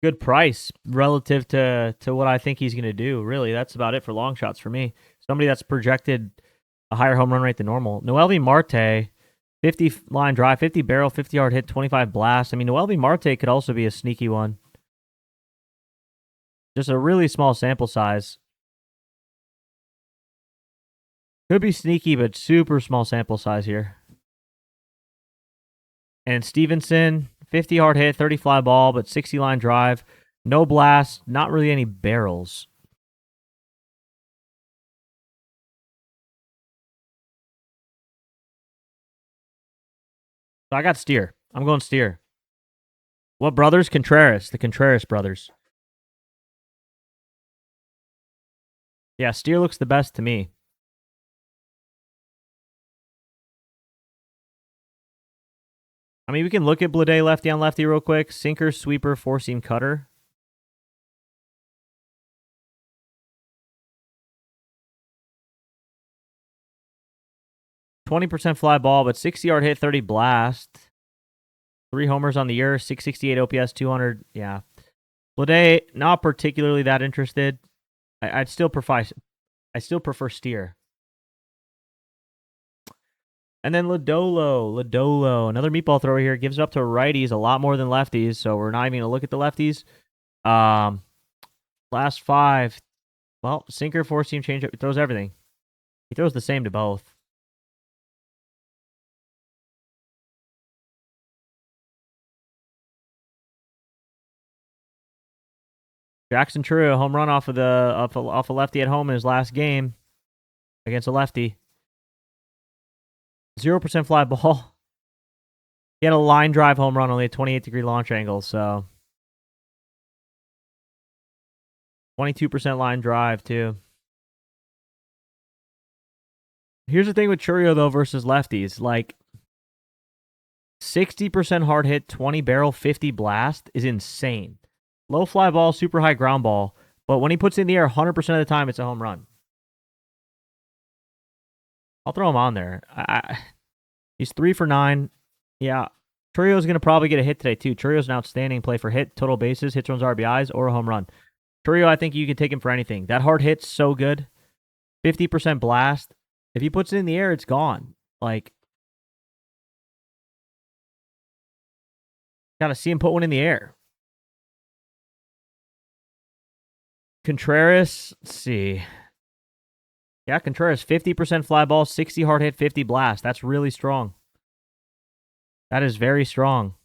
Good price relative to what I think he's going to do. Really, that's about it for long shots for me. Somebody that's projected a higher home run rate than normal. Noelvi Marte, 50 line drive, 50 barrel, 50 yard hit, 25 blast. I mean, Noelvi Marte could also be a sneaky one. Just a really small sample size. Could be sneaky, but super small sample size here. And Stevenson, 50 hard hit, 30 fly ball, but 60 line drive. No blast, not really any barrels. So I got Steer. I'm going Steer. What brothers? Contreras. The Contreras brothers. Yeah, Steer looks the best to me. I mean, we can look at Blade lefty on lefty real quick. Sinker, sweeper, 4-seam cutter. %, fly ball, but 60 yard hit, 30 blast. 3 homers on the year, 668 OPS, 200. Yeah. Blade, not particularly that interested. I still prefer Steer. And then Lodolo, another meatball thrower here, gives it up to righties a lot more than lefties, so we're not even going to look at the lefties. Last 5, well, sinker, 4-seam changeup, he throws everything. He throws the same to both. Jackson True, home run off a lefty at home in his last game against a lefty. 0% fly ball. He had a line drive home run, only a 28-degree launch angle, so 22% line drive, too. Here's the thing with Churio, though, versus lefties. Like, 60% hard hit, 20 barrel, 50 blast is insane. Low fly ball, super high ground ball, but when he puts it in the air 100% of the time, it's a home run. I'll throw him on there. He's 3 for 9. Yeah, Churio's going to probably get a hit today, too. Churio's an outstanding play for hit, total bases, hits, runs, RBIs, or a home run. Churio, I think you can take him for anything. That hard hit's so good. 50% blast. If he puts it in the air, it's gone. Like, gotta see him put one in the air. Contreras, let's see. Yeah, Contreras, 50% fly ball, 60 hard hit, 50 blast. That's really strong. That is very strong.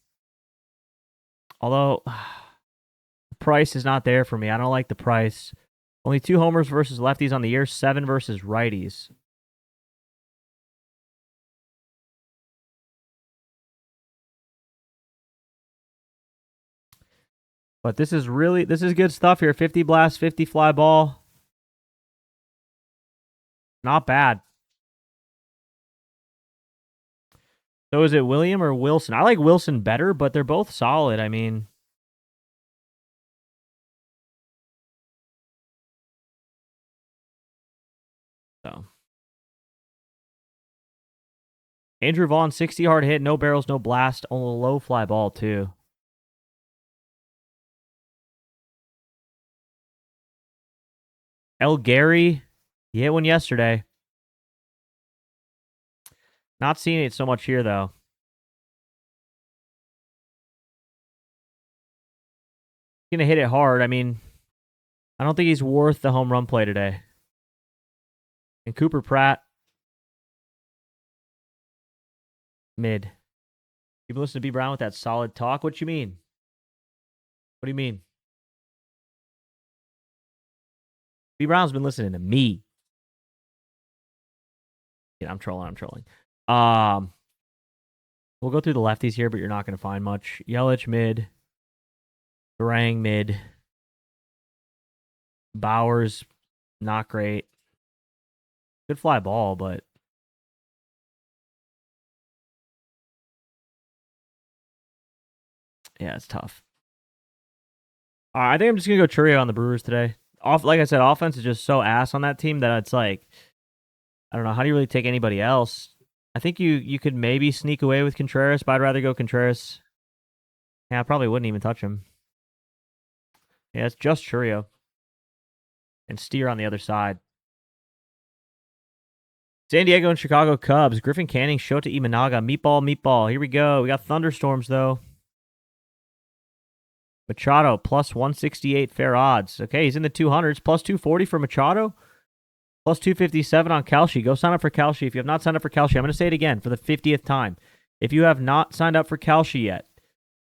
Although, the price is not there for me. I don't like the price. Only 2 homers versus lefties on the year, 7 versus righties. But this is good stuff here. 50 blast, 50 fly ball. Not bad. So is it William or Wilson? I like Wilson better, but they're both solid. I mean, so Andrew Vaughn, 60 hard hit, no barrels, no blast, only low fly ball too. El Gary, he hit one yesterday. Not seeing it so much here though. He's gonna hit it hard. I mean, I don't think he's worth the home run play today. And Cooper Pratt, mid. People listen to B. Brown with that solid talk. What you mean? What do you mean? B. Brown's been listening to me. Yeah, I'm trolling. We'll go through the lefties here, but you're not going to find much. Yelich, mid. Durang, mid. Bowers, not great. Good fly ball, but yeah, it's tough. I think I'm just going to go Churio on the Brewers today. Like I said, offense is just so ass on that team that it's like, I don't know. How do you really take anybody else? I think you could maybe sneak away with Contreras, but I'd rather go Contreras. Yeah, I probably wouldn't even touch him. Yeah, it's just Churio. And Steer on the other side. San Diego and Chicago Cubs. Griffin Canning, Shota Imanaga. Meatball. Here we go. We got thunderstorms, though. Machado, plus 168 fair odds. Okay, he's in the 200s. Plus 240 for Machado. Plus 257 on Kalshi. Go sign up for Kalshi. If you have not signed up for Kalshi, I'm going to say it again for the 50th time. If you have not signed up for Kalshi yet,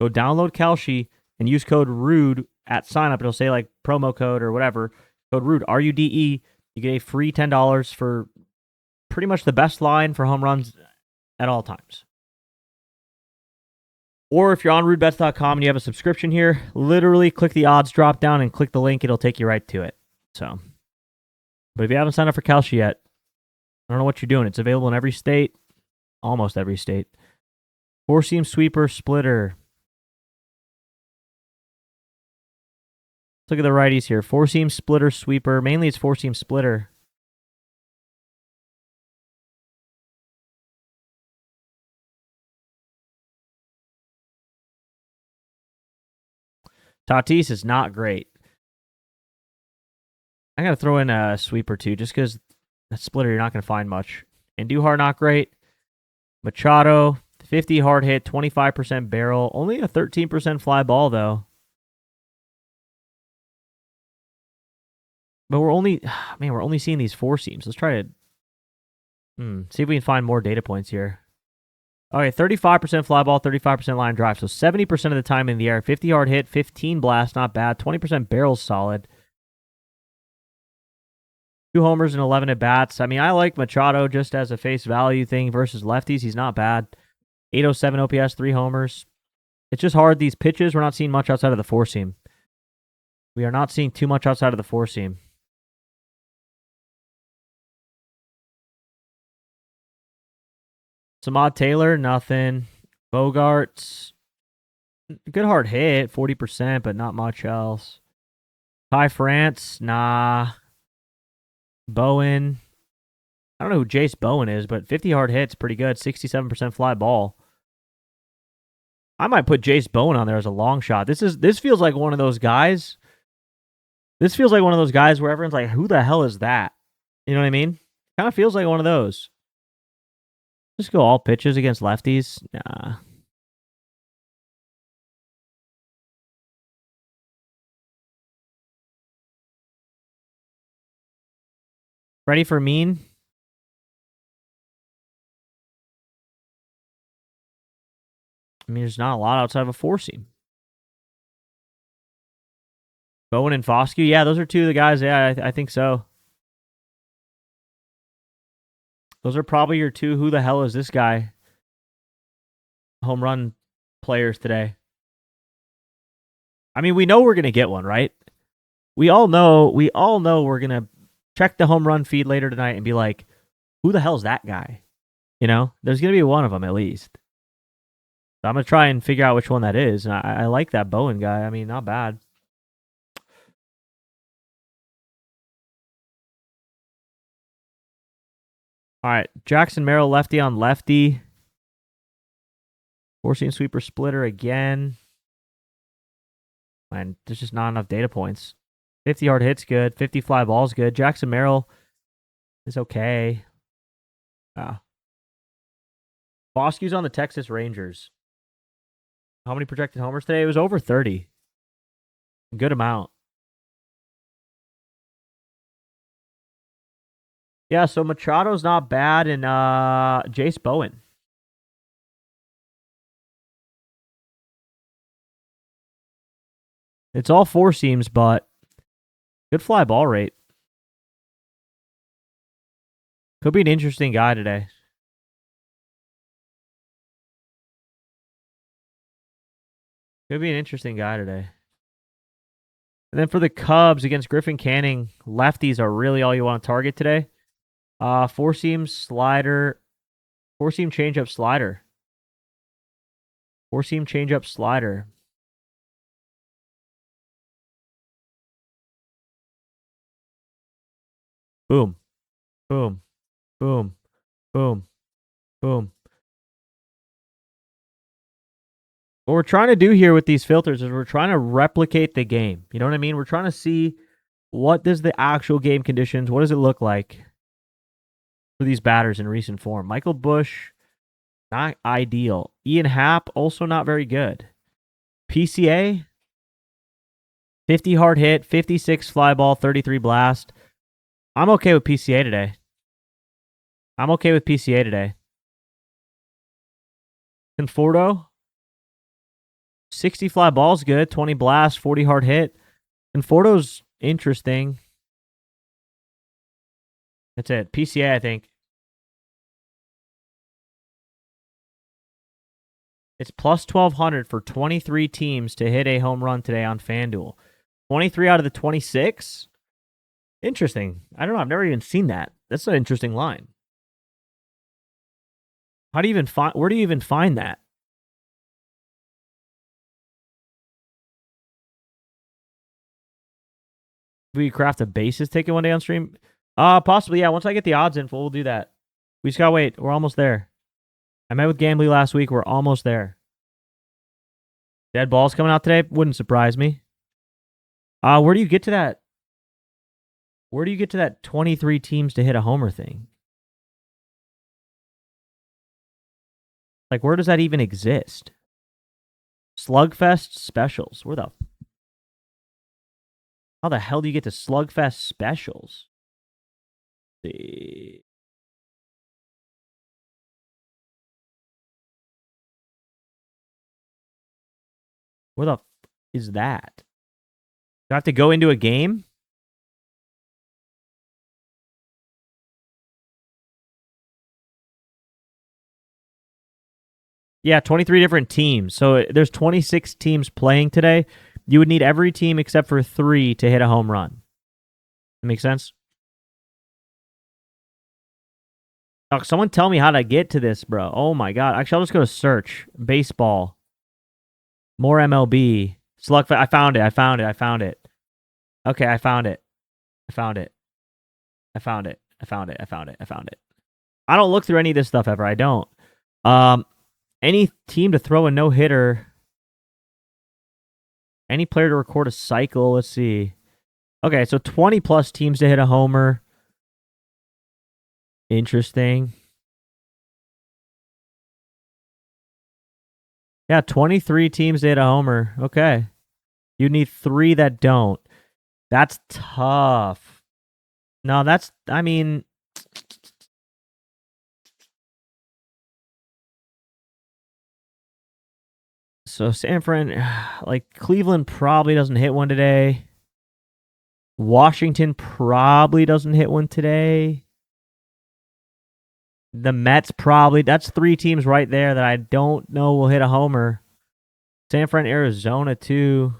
go download Kalshi and use code RUDE at sign up. It'll say like promo code or whatever. Code RUDE, RUDE. You get a free $10 for pretty much the best line for home runs at all times. Or if you're on rudebets.com and you have a subscription here, literally click the odds drop down and click the link. It'll take you right to it. So, but if you haven't signed up for Kalshi yet, I don't know what you're doing. It's available in every state, almost every state. 4-seam sweeper, splitter. Let's look at the righties here. 4-seam splitter, sweeper. Mainly it's 4-seam splitter. Tatis is not great. I got to throw in a sweeper too, just because that splitter you're not going to find much. And Duhar, not great. Machado, 50 hard hit, 25% barrel. Only a 13% fly ball, though. But we're only seeing these 4-seams. Let's try to see if we can find more data points here. Okay, 35% fly ball, 35% line drive. So 70% of the time in the air. 50 hard hit, 15 blast, not bad. 20% barrels, solid. 2 homers and 11 at bats. I mean, I like Machado just as a face value thing versus lefties. He's not bad. 807 OPS, 3 homers. It's just hard. These pitches, we're not seeing much outside of the 4-seam. We are not seeing too much outside of the 4-seam. Samad Taylor, nothing. Bogarts, good hard hit, 40%, but not much else. Ty France, nah. Bowen, I don't know who Jace Bowen is, but 50 hard hits, pretty good. 67% fly ball. I might put Jace Bowen on there as a long shot. This feels like one of those guys. This feels like one of those guys where everyone's like, who the hell is that? You know what I mean? Kind of feels like one of those. Just go all pitches against lefties. Nah. Ready for mean? I mean, there's not a lot outside of a 4-seam. Bowen and Foscue? Yeah, those are two of the guys. Yeah, I think so. Those are probably your two who the hell is this guy home run players today. I mean, we know we're going to get one, right? We all know we're going to check the home run feed later tonight and be like, who the hell's that guy? You know, there's going to be one of them at least. So I'm going to try and figure out which one that is. And I like that Bowen guy. I mean, not bad. All right, Jackson Merrill, lefty on lefty. 4-seam sweeper splitter again. And there's just not enough data points. 50 hard hits good. 50 fly balls good. Jackson Merrill is okay. Foscue's on the Texas Rangers. How many projected homers today? It was over 30. Good amount. Yeah, so Machado's not bad, and Jace Bowen. It's all 4-seams, but good fly ball rate. Could be an interesting guy today. Could be an interesting guy today. And then for the Cubs against Griffin Canning, lefties are really all you want to target today. 4-seam slider. 4-seam changeup slider. 4-seam changeup slider. Boom. Boom. Boom. Boom. Boom. What we're trying to do here with these filters is we're trying to replicate the game. You know what I mean? We're trying to see what does the actual game conditions, what does it look like for these batters in recent form. Michael Busch, not ideal. Ian Happ, also not very good. PCA, 50 hard hit, 56 fly ball, 33 blast. I'm okay with PCA today. 'Conforto, 60 fly balls good, 20 blast, 40 hard hit. Conforto's interesting. That's it. PCA, I think. It's plus 1,200 for 23 teams to hit a home run today on FanDuel. 23 out of the 26? Interesting. I don't know. I've never even seen that. That's an interesting line. Where do you even find that? We craft a basis ticket one day on stream? Possibly, yeah. Once I get the odds info, we'll do that. We just gotta wait. We're almost there. I met with Gambly last week. We're almost there. Dead balls coming out today? Wouldn't surprise me. Where do you get to that? Where do you get to that 23 teams to hit a homer thing? Like, where does that even exist? Slugfest specials. How the hell do you get to Slugfest specials? Let's see. Where the is that? Do I have to go into a game? Yeah, 23 different teams. So there's 26 teams playing today. You would need every team except for 3 to hit a home run. That makes sense? Oh, someone tell me how to get to this, bro. Oh my god. Actually, I'll just go to search. Baseball. More MLB. Slugfest. I found it. Okay, I found it. I don't look through any of this stuff ever. I don't. Any team to throw a no-hitter. Any player to record a cycle. Let's see. Okay, so 20 plus teams to hit a homer. Interesting. Yeah, 23 teams to hit a homer. Okay. You need 3 that don't. That's tough. No, that's, I mean, so San Fran, like Cleveland probably doesn't hit one today. Washington probably doesn't hit one today. The Mets probably, that's three teams right there that I don't know will hit a homer. San Fran, Arizona, too.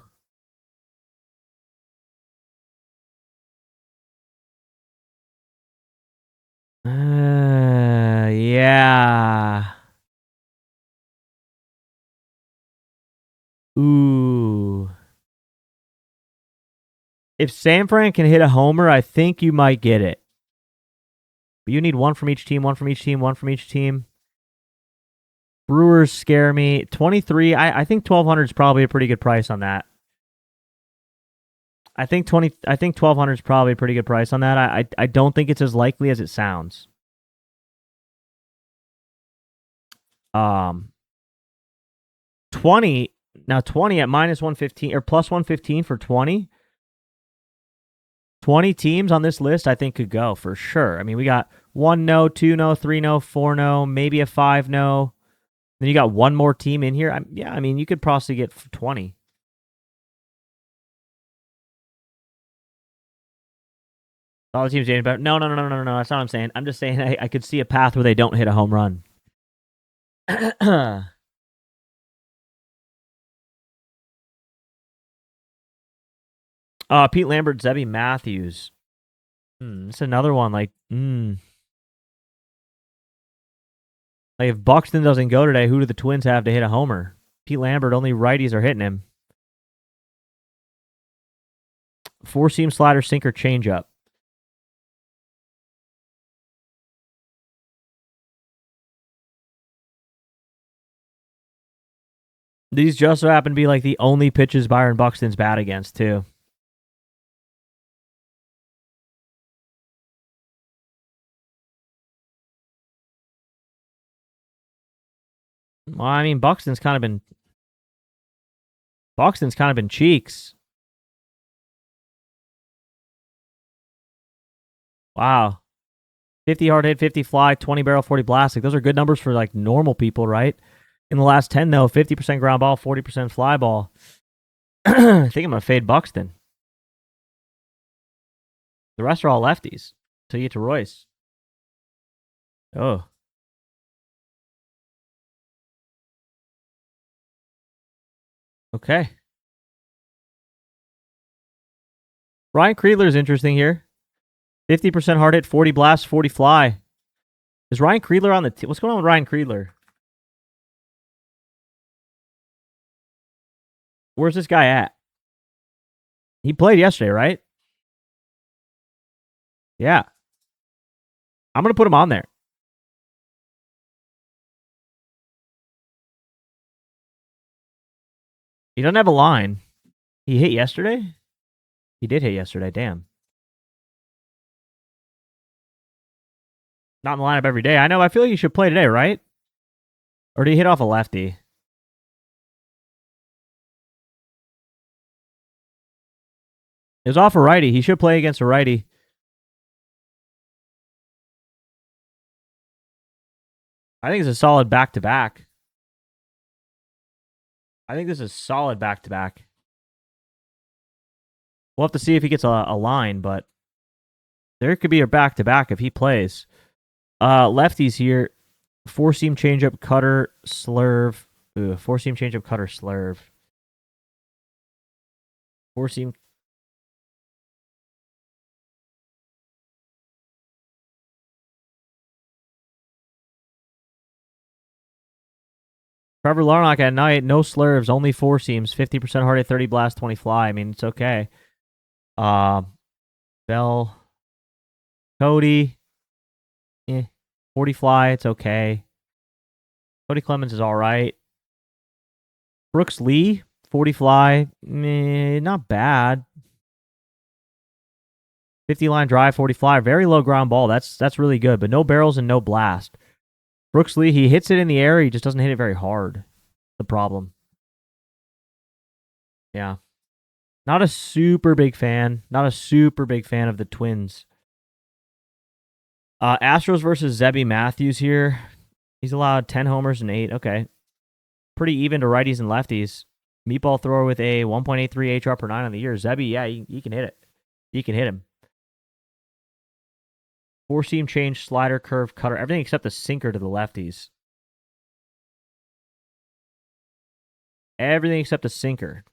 Yeah. Ooh. If San Fran can hit a homer, I think you might get it. But you need one from each team, one from each team, one from each team. Brewers scare me. 23, I think 1,200 is probably a pretty good price on that. I think 1,200 is probably a pretty good price on that. I don't think it's as likely as it sounds. 20 now 20 at minus 115 or plus 115 for 20. 20 teams on this list I think could go for sure. I mean, we got 1 no, 2 no, 3 no, 4 no, maybe a 5 no. Then you got one more team in here. Yeah, I mean, you could possibly get 20. All the teams getting better. No. That's not what I'm saying. I'm just saying I could see a path where they don't hit a home run. Pete Lambert, Zebby Matthews. It's another one. Like if Buxton doesn't go today, who do the Twins have to hit a homer? Pete Lambert, only righties are hitting him. Four-seam slider, sinker, changeup. These just so happen to be like the only pitches Byron Buxton's bad against, too. Well, I mean, Buxton's kind of been cheeks. Wow. 50 hard hit, 50 fly, 20 barrel, 40 blast. Like, those are good numbers for like normal people, right? In the last 10, though, 50% ground ball, 40% fly ball. I think I'm going to fade Buxton. The rest are all lefties. So you get to Royce. Oh. Okay. Ryan Kreidler is interesting here. 50% hard hit, 40 blast, 40 fly. Is Ryan Kreidler on the team? What's going on with Ryan Kreidler? Where's this guy at? He played yesterday, right? Yeah. I'm going to put him on there. He doesn't have a line. He hit yesterday? He did hit yesterday. Damn. Not in the lineup every day. I know. I feel like he should play today, right? Or did he hit off a lefty? It was off a righty. He should play against a righty. I think it's a solid back-to-back. I think this is solid back-to-back. We'll have to see if he gets a line, but there could be a back-to-back if he plays. Lefties here. Four-seam changeup, cutter, slurve. Four-seam changeup, cutter, slurve. Four-seam. Trevor Larnach at night, no slurves, only four seams, 50% hard hit, 30 blast, 20 fly. I mean, it's okay. Bell, Cody, 40 fly, it's okay. Cody Clemens is all right. Brooks Lee, 40 fly, not bad. 50 line drive, 40 fly, very low ground ball. That's really good, but no barrels and no blast. Brooks Lee, he hits it in the air, he just doesn't hit it very hard. The problem. Yeah. Not a super big fan of the Twins Astros versus Zebby Matthews here. He's allowed 10 homers and 8. Okay. Pretty even to righties and lefties. Meatball thrower with a 1.83 HR per 9 on the year. Zebby, yeah, you can hit it. You can hit him. Four-seam change, slider, curve, cutter. Everything except the sinker to the lefties. Everything except the sinker.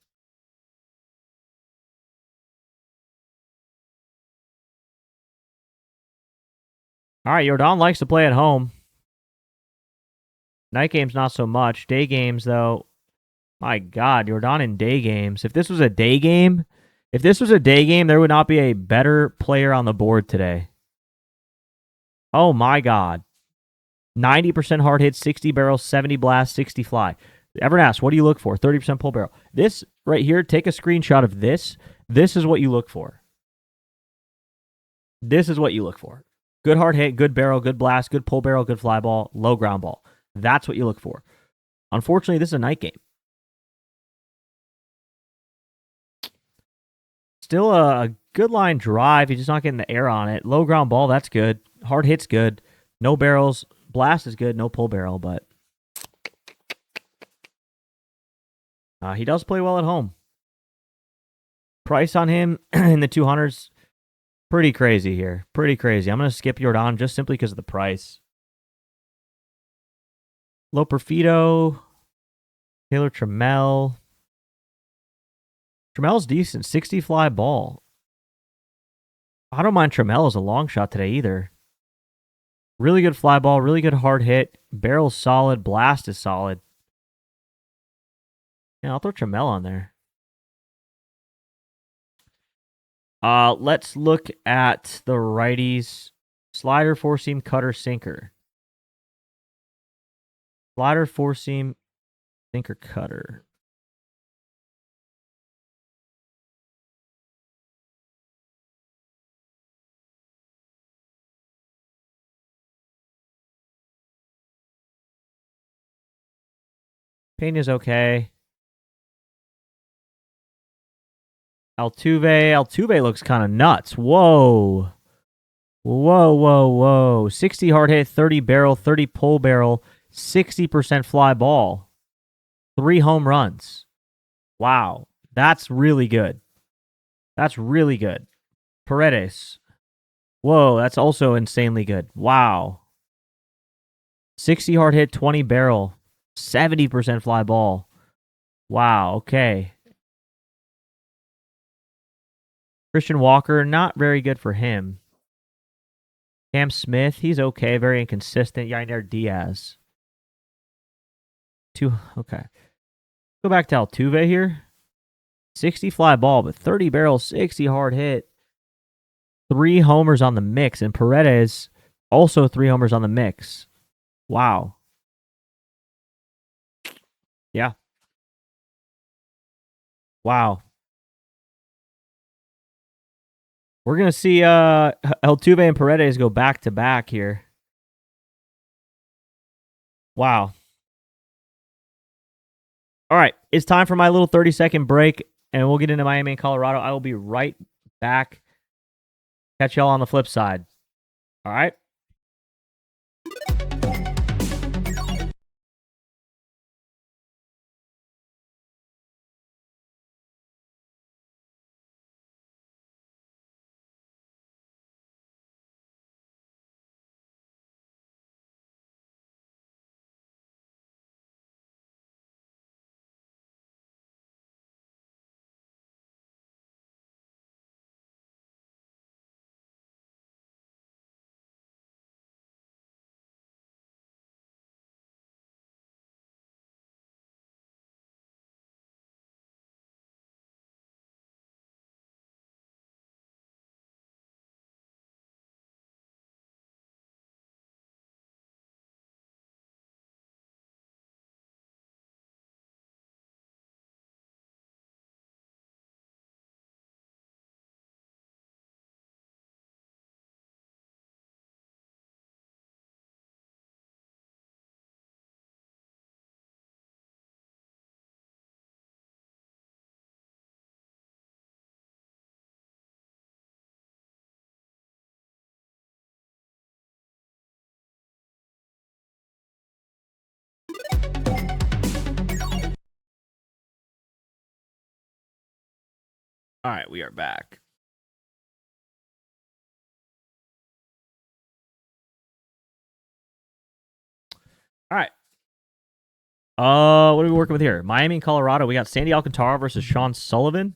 All right, Jordan likes to play at home. Night games, not so much. Day games, though. My God, Jordan in day games. If this was a day game, there would not be a better player on the board today. Oh my God. 90% hard hit, 60 barrels, 70 blast, 60 fly. Everyone asks, what do you look for? 30% pull barrel. This right here, take a screenshot of this. This is what you look for. This is what you look for. Good hard hit, good barrel, good blast, good pull barrel, good fly ball, low ground ball. That's what you look for. Unfortunately, this is a night game. Still a good line drive. He's just not getting the air on it. Low ground ball, that's good. Hard hit's good. No barrels. Blast is good. No pull barrel, but he does play well at home. Price on him in the 200s, pretty crazy here. Pretty crazy. I'm going to skip Jordan just simply because of the price. Low Perfido, Taylor Trammell. Trammell's decent. 60 fly ball. I don't mind Trammell as a long shot today either. Really good fly ball, really good hard hit. Barrel's solid. Blast is solid. Yeah, I'll throw Trammell on there. Let's look at the righties. Slider, four seam, cutter, sinker. Slider, four seam, sinker, cutter. Pena's okay. Altuve looks kind of nuts. Whoa. Whoa, whoa, whoa. 60 hard hit, 30 barrel, 30 pull barrel, 60% fly ball. 3 home runs. Wow. That's really good. That's really good. Paredes. Whoa, that's also insanely good. Wow. 60 hard hit, 20 barrel, 70% fly ball. Wow, okay. Christian Walker, not very good for him. Cam Smith, he's okay, very inconsistent. Yainer Diaz. Okay. Go back to Altuve here. 60 fly ball, but 30 barrel, 60 hard hit. 3 homers on the mix. And Paredes, also 3 homers on the mix. Wow. Yeah. Wow. We're going to see Altuve and Paredes go back to back here. Wow. All right. It's time for my little 30-second break, and we'll get into Miami and Colorado. I will be right back. Catch y'all on the flip side. All right. All right, we are back. All right. What are we working with here? Miami and Colorado. We got Sandy Alcantara versus Sean Sullivan.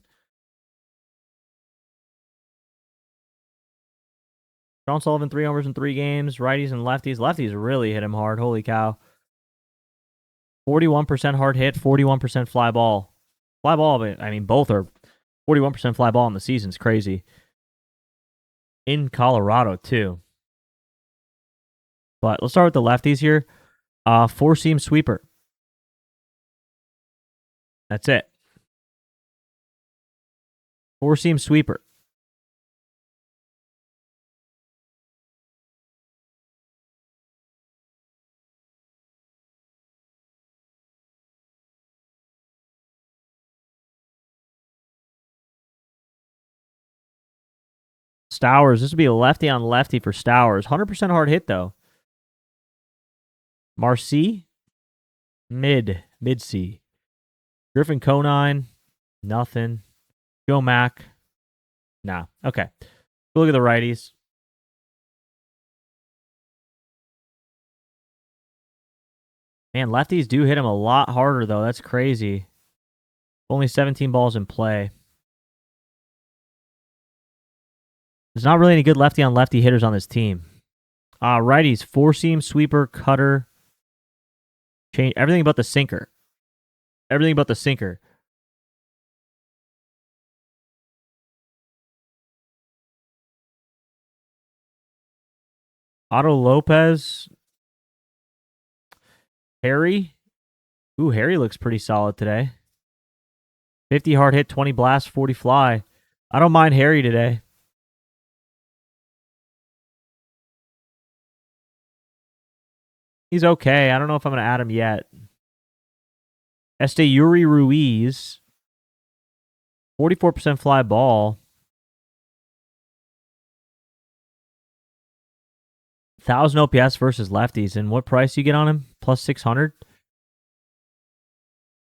Sean Sullivan, 3 homers in 3 games. Righties and lefties. Lefties really hit him hard. Holy cow. 41% hard hit, 41% fly ball. Fly ball, but I mean, both are 41% fly ball in the season. It's crazy. In Colorado, too. But let's start with the lefties here. 4-seam sweeper. That's it. 4-seam sweeper. Stowers. This would be a lefty on lefty for Stowers. 100% hard hit, though. Marcy. Mid-C. Griffin Conine. Nothing. Joe Mack. Nah. Okay. Look at the righties. Man, lefties do hit him a lot harder, though. That's crazy. Only 17 balls in play. There's not really any good lefty on lefty hitters on this team. Righties, 4-seam, sweeper, cutter. Change everything but the sinker. Everything but the sinker. Otto Lopez. Harry. Ooh, Harry looks pretty solid today. 50 hard hit, 20 blast, 40 fly. I don't mind Harry today. He's okay. I don't know if I'm going to add him yet. Yuri Ruiz. 44% fly ball. 1,000 OPS versus lefties. And what price you get on him? Plus 600?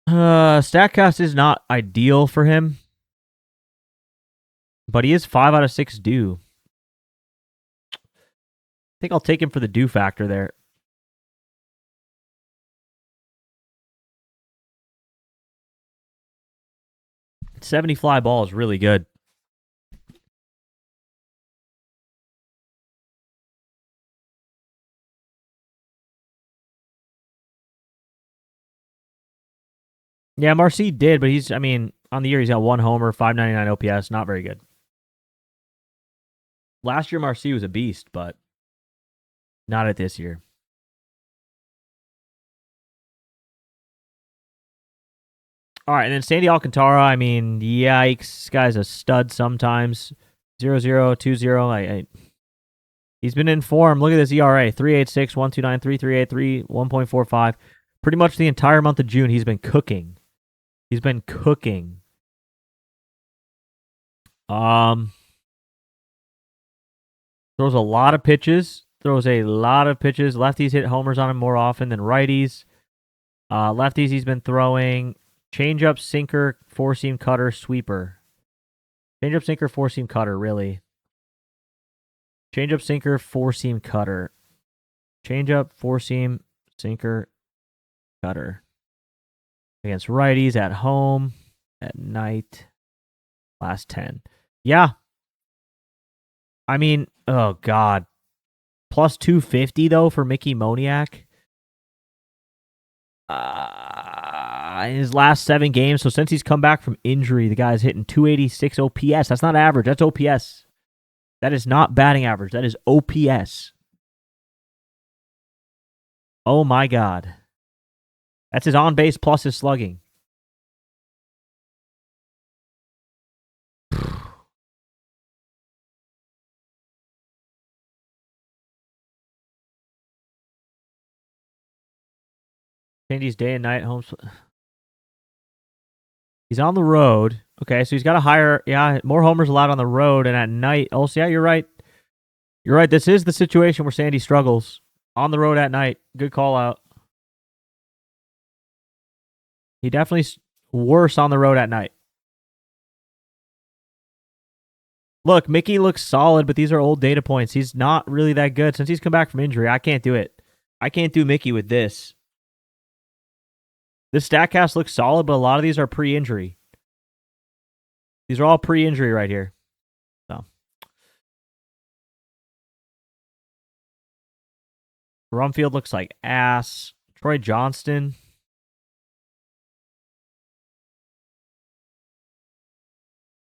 StatCast is not ideal for him. But he is 5 out of 6 due. I think I'll take him for the due factor there. .70 fly ball is really good. Yeah, Marcy did, but on the year he's got 1 homer, 599 OPS, not very good. Last year Marcy was a beast, but not at this year. All right, and then Sandy Alcantara, yikes, this guy's a stud sometimes. 0-0, 2-0. He's been in form. Look at this ERA. 3.86, 1.29, 3.383, 1.45. Pretty much the entire month of June, he's been cooking. Throws a lot of pitches. Lefties hit homers on him more often than righties. Lefties, he's been throwing changeup, sinker, 4-seam cutter, sweeper. Changeup, sinker, 4-seam cutter, really. Changeup, sinker, 4-seam cutter. Changeup, 4-seam, sinker, cutter. Against righties at home, at night, last 10. Yeah. Oh, God. Plus 250, though, for Mickey Moniak. In his last 7 games, so since he's come back from injury, the guy's hitting 286 OPS. That's not average. That's OPS. That is not batting average. That is OPS. Oh, my God. That's his on-base plus his slugging. Sandy's day and night home. He's on the road. Okay, so he's got more homers allowed on the road and at night. Also, yeah, you're right. You're right. This is the situation where Sandy struggles. On the road at night. Good call out. He definitely worse on the road at night. Look, Mickey looks solid, but these are old data points. He's not really that good. Since he's come back from injury, I can't do it. I can't do Mickey with this. This StatCast looks solid, but a lot of these are pre-injury. These are all pre-injury right here. So, Rumfield looks like ass. Troy Johnston.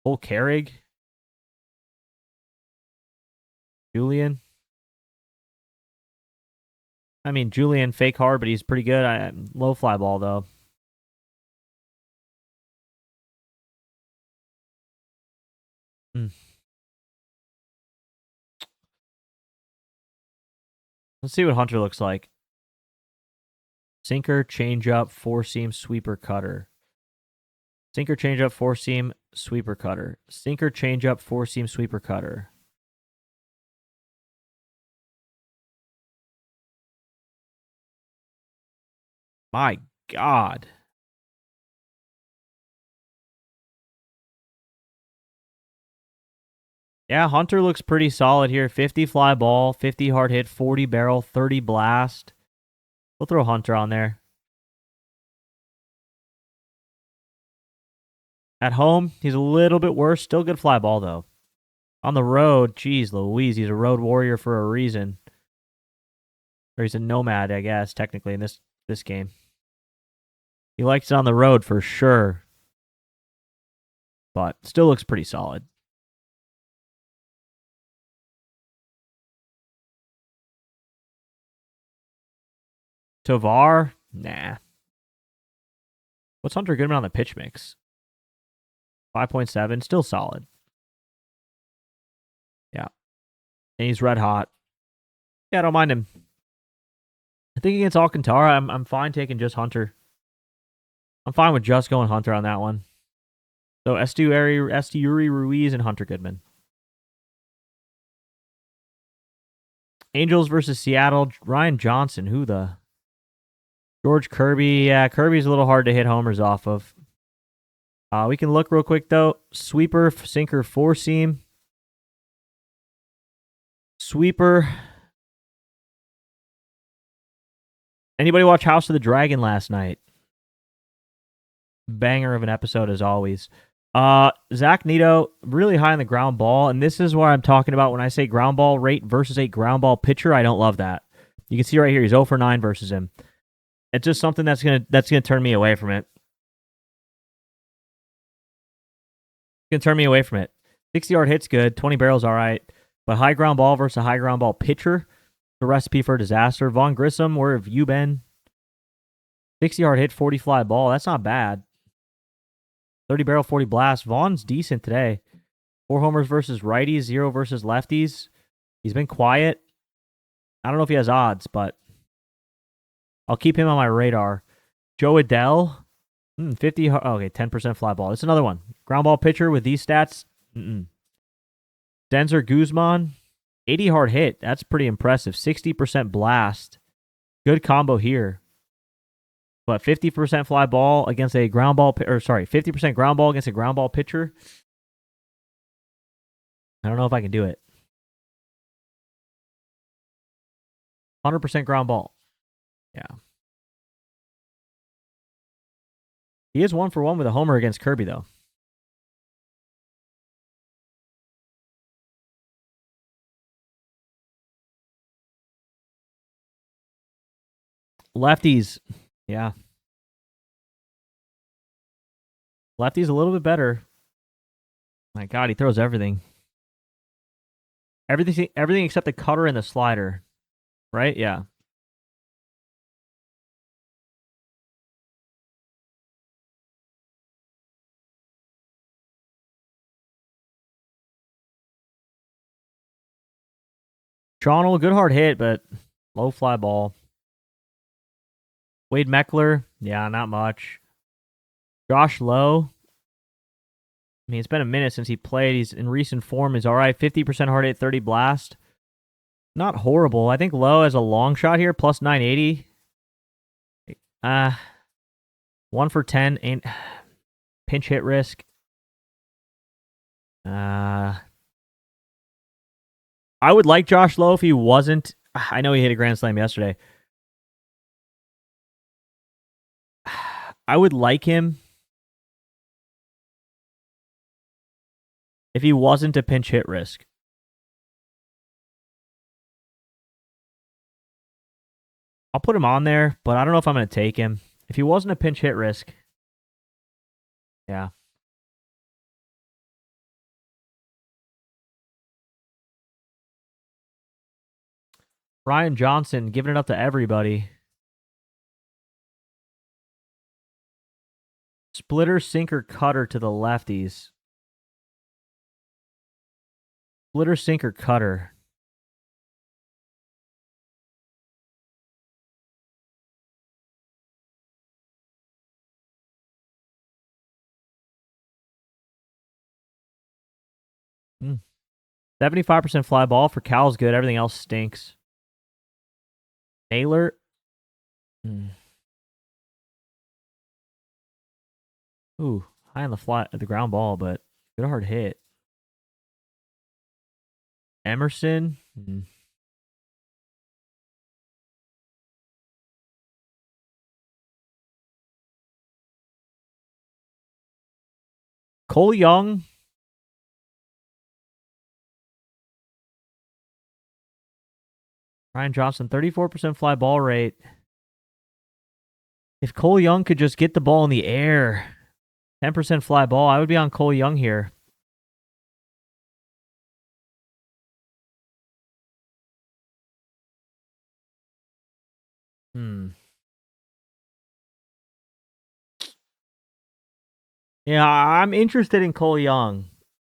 Cole Carrig. Julian. I mean, Julian, fake hard, but he's pretty good. Low fly ball, though. Let's see what Hunter looks like. Sinker, changeup, four-seam, sweeper, cutter. Sinker, changeup, four-seam, sweeper, cutter. Sinker, changeup, four-seam, sweeper, cutter. My God. Yeah, Hunter looks pretty solid here. 50 fly ball, 50 hard hit, 40 barrel, 30 blast. We'll throw Hunter on there. At home, he's a little bit worse. Still good fly ball, though. On the road, geez Louise, he's a road warrior for a reason. Or he's a nomad, I guess, technically, in this game. He likes it on the road for sure. But still looks pretty solid. Tovar? Nah. What's Hunter Goodman on the pitch mix? 5.7, still solid. Yeah. And he's red hot. Yeah, I don't mind him. I think against Alcantara, I'm fine taking just Hunter. I'm fine with just going Hunter on that one. So Esteury Ruiz and Hunter Goodman. Angels versus Seattle. Ryan Johnson. Who the? George Kirby. Yeah, Kirby's a little hard to hit homers off of. We can look real quick, though. Sweeper, sinker, four-seam. Sweeper. Anybody watch House of the Dragon last night? Banger of an episode, as always. Zach Neto, really high on the ground ball, and this is what I'm talking about when I say ground ball rate versus a ground ball pitcher. I don't love that. You can see right here, he's 0 for 9 versus him. It's just something that's gonna turn me away from it. It's gonna turn me away from it. 60-yard hit's good, 20 barrels all right, but high ground ball versus a high ground ball pitcher, the recipe for disaster. Vaughn Grissom, where have you been? 60-yard hit, 40 fly ball. That's not bad. 30 barrel, 40 blast. Vaughn's decent today. 4 homers versus righties, 0 versus lefties. He's been quiet. I don't know if he has odds, but I'll keep him on my radar. Joe Adell, 50. Okay, 10% fly ball. It's another one. Ground ball pitcher with these stats. Denzer Guzman, 80 hard hit. That's pretty impressive. 60% blast. Good combo here. But 50% fly ball against a ground ball, 50% ground ball against a ground ball pitcher. I don't know if I can do it. 100% ground ball. Yeah. He is 1 for 1 with a homer against Kirby, though. Lefties. Yeah. Lefty's a little bit better. My God, he throws everything. Everything except the cutter and the slider. Right? Yeah. Toronto, good hard hit, but low fly ball. Wade Meckler, yeah, not much. Josh Lowe, I mean, it's been a minute since he played. He's in recent form. He's all right. 50% hard hit, 30 blast. Not horrible. I think Lowe has a long shot here, plus 980. 1 for 10 ain't pinch hit risk. I would like Josh Lowe if he wasn't. I know he hit a grand slam yesterday. I would like him if he wasn't a pinch hit risk. I'll put him on there, but I don't know if I'm going to take him. If he wasn't a pinch hit risk, yeah. Ryan Johnson giving it up to everybody. Splitter, sinker, cutter to the lefties. Splitter, sinker, cutter. Hmm. 75% fly ball for Cal's good. Everything else stinks. Naylor. Ooh, high on the ground ball, but good hard hit. Emerson. Cole Young. Ryan Johnson, 34% fly ball rate. If Cole Young could just get the ball in the air, 10% fly ball, I would be on Cole Young here. Yeah, I'm interested in Cole Young.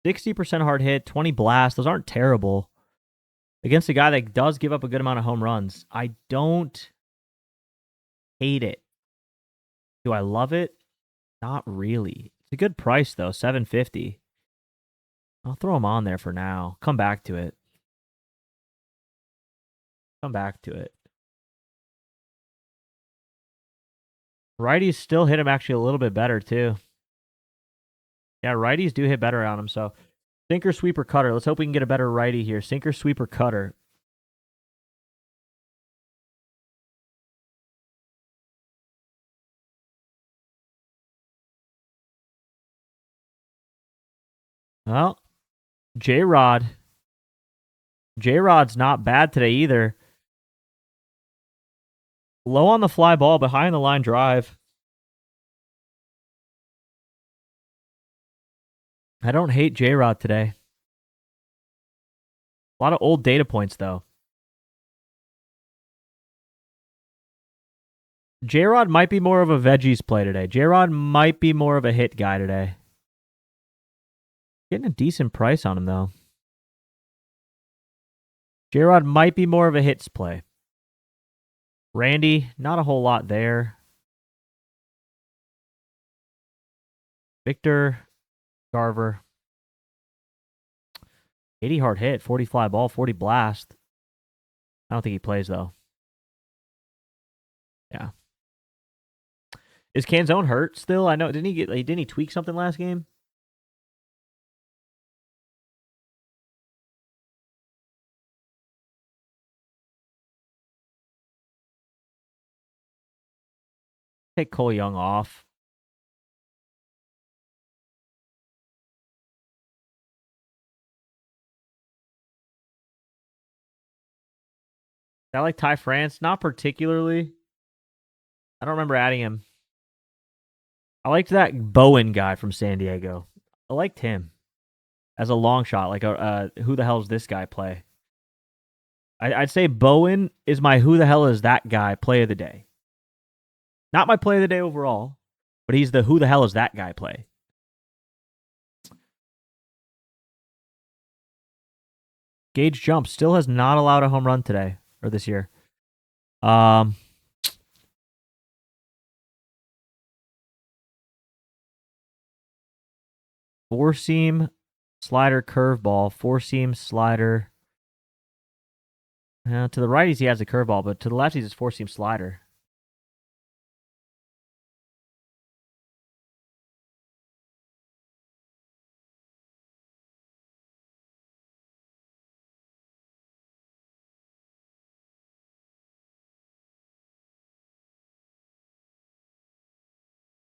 60% hard hit, 20 blast. Those aren't terrible. Against a guy that does give up a good amount of home runs. I don't hate it. Do I love it? Not really. It's a good price though, $750. I'll throw him on there for now. Come back to it. Come back to it. Righties still hit him actually a little bit better too. Yeah, righties do hit better on him. So sinker, sweeper, cutter. Let's hope we can get a better righty here. Sinker, sweeper, cutter. Well, J-Rod. J-Rod's not bad today either. Low on the fly ball, but high on the line drive. I don't hate J-Rod today. A lot of old data points, though. J-Rod might be more of a veggies play today. J-Rod might be more of a hit guy today. Getting a decent price on him, though. J-Rod might be more of a hits play. Randy, not a whole lot there. Victor Garver. 80 hard hit, 40 fly ball, 40 blast. I don't think he plays, though. Yeah. Is Canzone hurt still? I know. Didn't he tweak something last game? Take Cole Young off. I like Ty France. Not particularly. I don't remember adding him. I liked that Bowen guy from San Diego. I liked him as a long shot. Like, who the hell does this guy play? I'd say Bowen is my who the hell is that guy play of the day. Not my play of the day overall, but he's the who the hell is that guy play. Gage Jump still has not allowed a home run today or this year. Four seam, slider, curveball, four seam, slider. To the righties, he has a curveball, but to the lefties, it's four seam slider.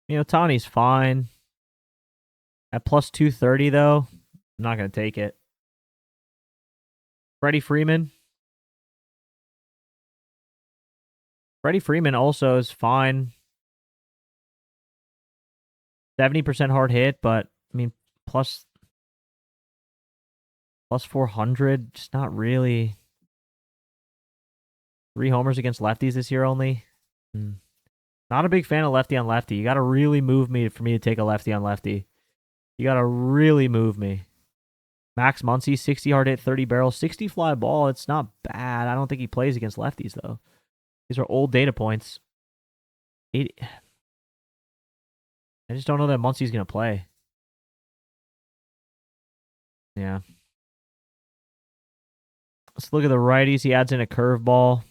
Tani's fine. At plus 230, though, I'm not going to take it. Freddie Freeman. Freddie Freeman also is fine. 70% hard hit, but, plus 400, just not really. 3 homers against lefties this year only. Not a big fan of lefty on lefty. You got to really move me for me to take a lefty on lefty. You got to really move me. Max Muncy, 60 hard hit, 30 barrel, 60 fly ball. It's not bad. I don't think he plays against lefties, though. These are old data points. I just don't know that Muncy's going to play. Yeah. Let's look at the righties. He adds in a curveball.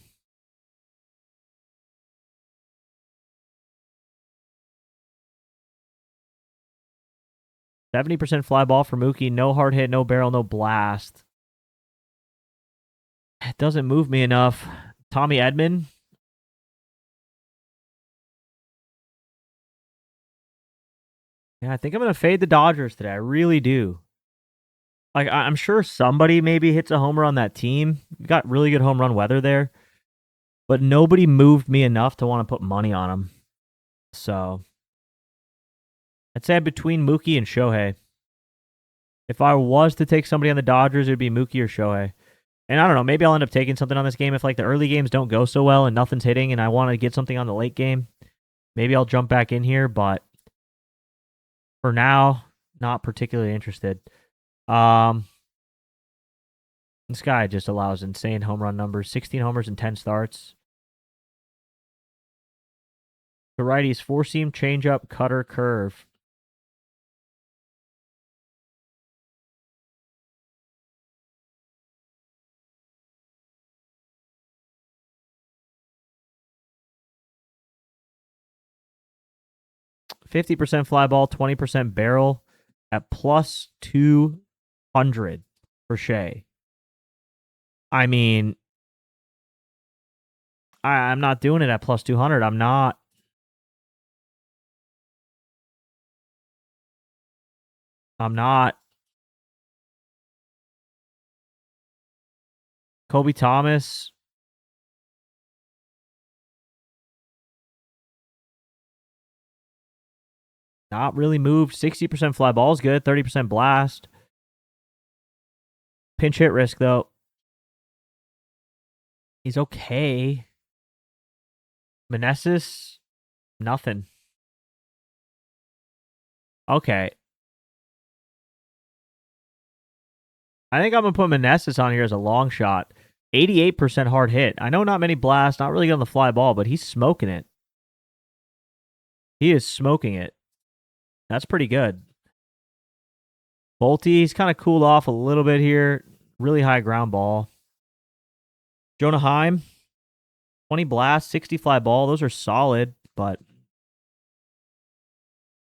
%70 fly ball for Mookie. No hard hit, no barrel, no blast. It doesn't move me enough. Tommy Edman. Yeah, I think I'm going to fade the Dodgers today. I really do. Like, I'm sure somebody maybe hits a homer on that team. We got really good home run weather there. But nobody moved me enough to want to put money on them. So, I'd say between Mookie and Shohei. If I was to take somebody on the Dodgers, it would be Mookie or Shohei. And I don't know, maybe I'll end up taking something on this game if like the early games don't go so well and nothing's hitting and I want to get something on the late game. Maybe I'll jump back in here, but for now, not particularly interested. This guy just allows insane home run numbers. 16 homers and 10 starts. The righties, 4-seam, changeup, cutter, curve. %50 fly ball, 20% barrel at plus 200 for Shea. I mean, I'm not doing it at plus 200. I'm not. Kobe Thomas. Not really moved. 60% fly ball is good. 30% blast. Pinch hit risk, though. He's okay. Meneses, nothing. Okay. I think I'm going to put Meneses on here as a long shot. 88% hard hit. I know not many blasts, not really good on the fly ball, but he's smoking it. He is smoking it. That's pretty good. Bolte, he's kind of cooled off a little bit here. Really high ground ball. Jonah Heim, 20 blasts, 60 fly ball. Those are solid, but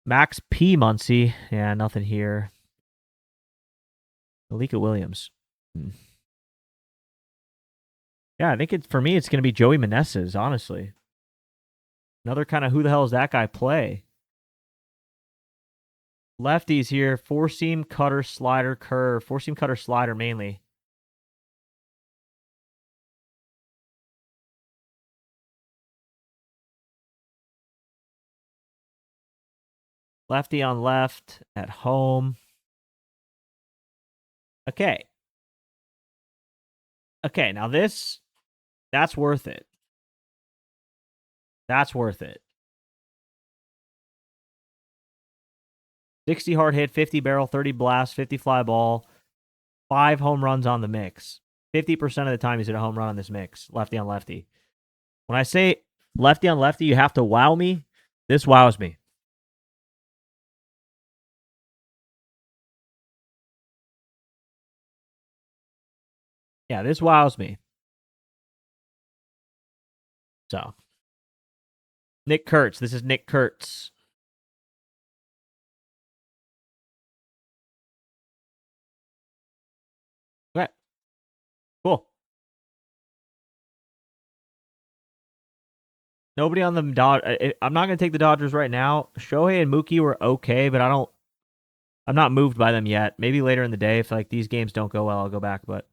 Max P. Muncy. Yeah, nothing here. Alika Williams. Yeah, I think for me, it's going to be Joey Meneses, honestly. Another kind of who the hell is that guy play? Lefties here, 4-seam, cutter, slider, curve. 4-seam, cutter, slider mainly. Lefty on left at home. Okay. Okay, now that's worth it. That's worth it. 60 hard hit, 50 barrel, 30 blast, 50 fly ball, 5 home runs on the mix. 50% of the time he's hit a home run on this mix, lefty on lefty. When I say lefty on lefty, you have to wow me. This wows me. Yeah, this wows me. So, Nick Kurtz. This is Nick Kurtz. Okay. Cool. Nobody on the I'm not going to take the Dodgers right now. Shohei and Mookie were okay, but I'm not moved by them yet. Maybe later in the day, if like these games don't go well, I'll go back. But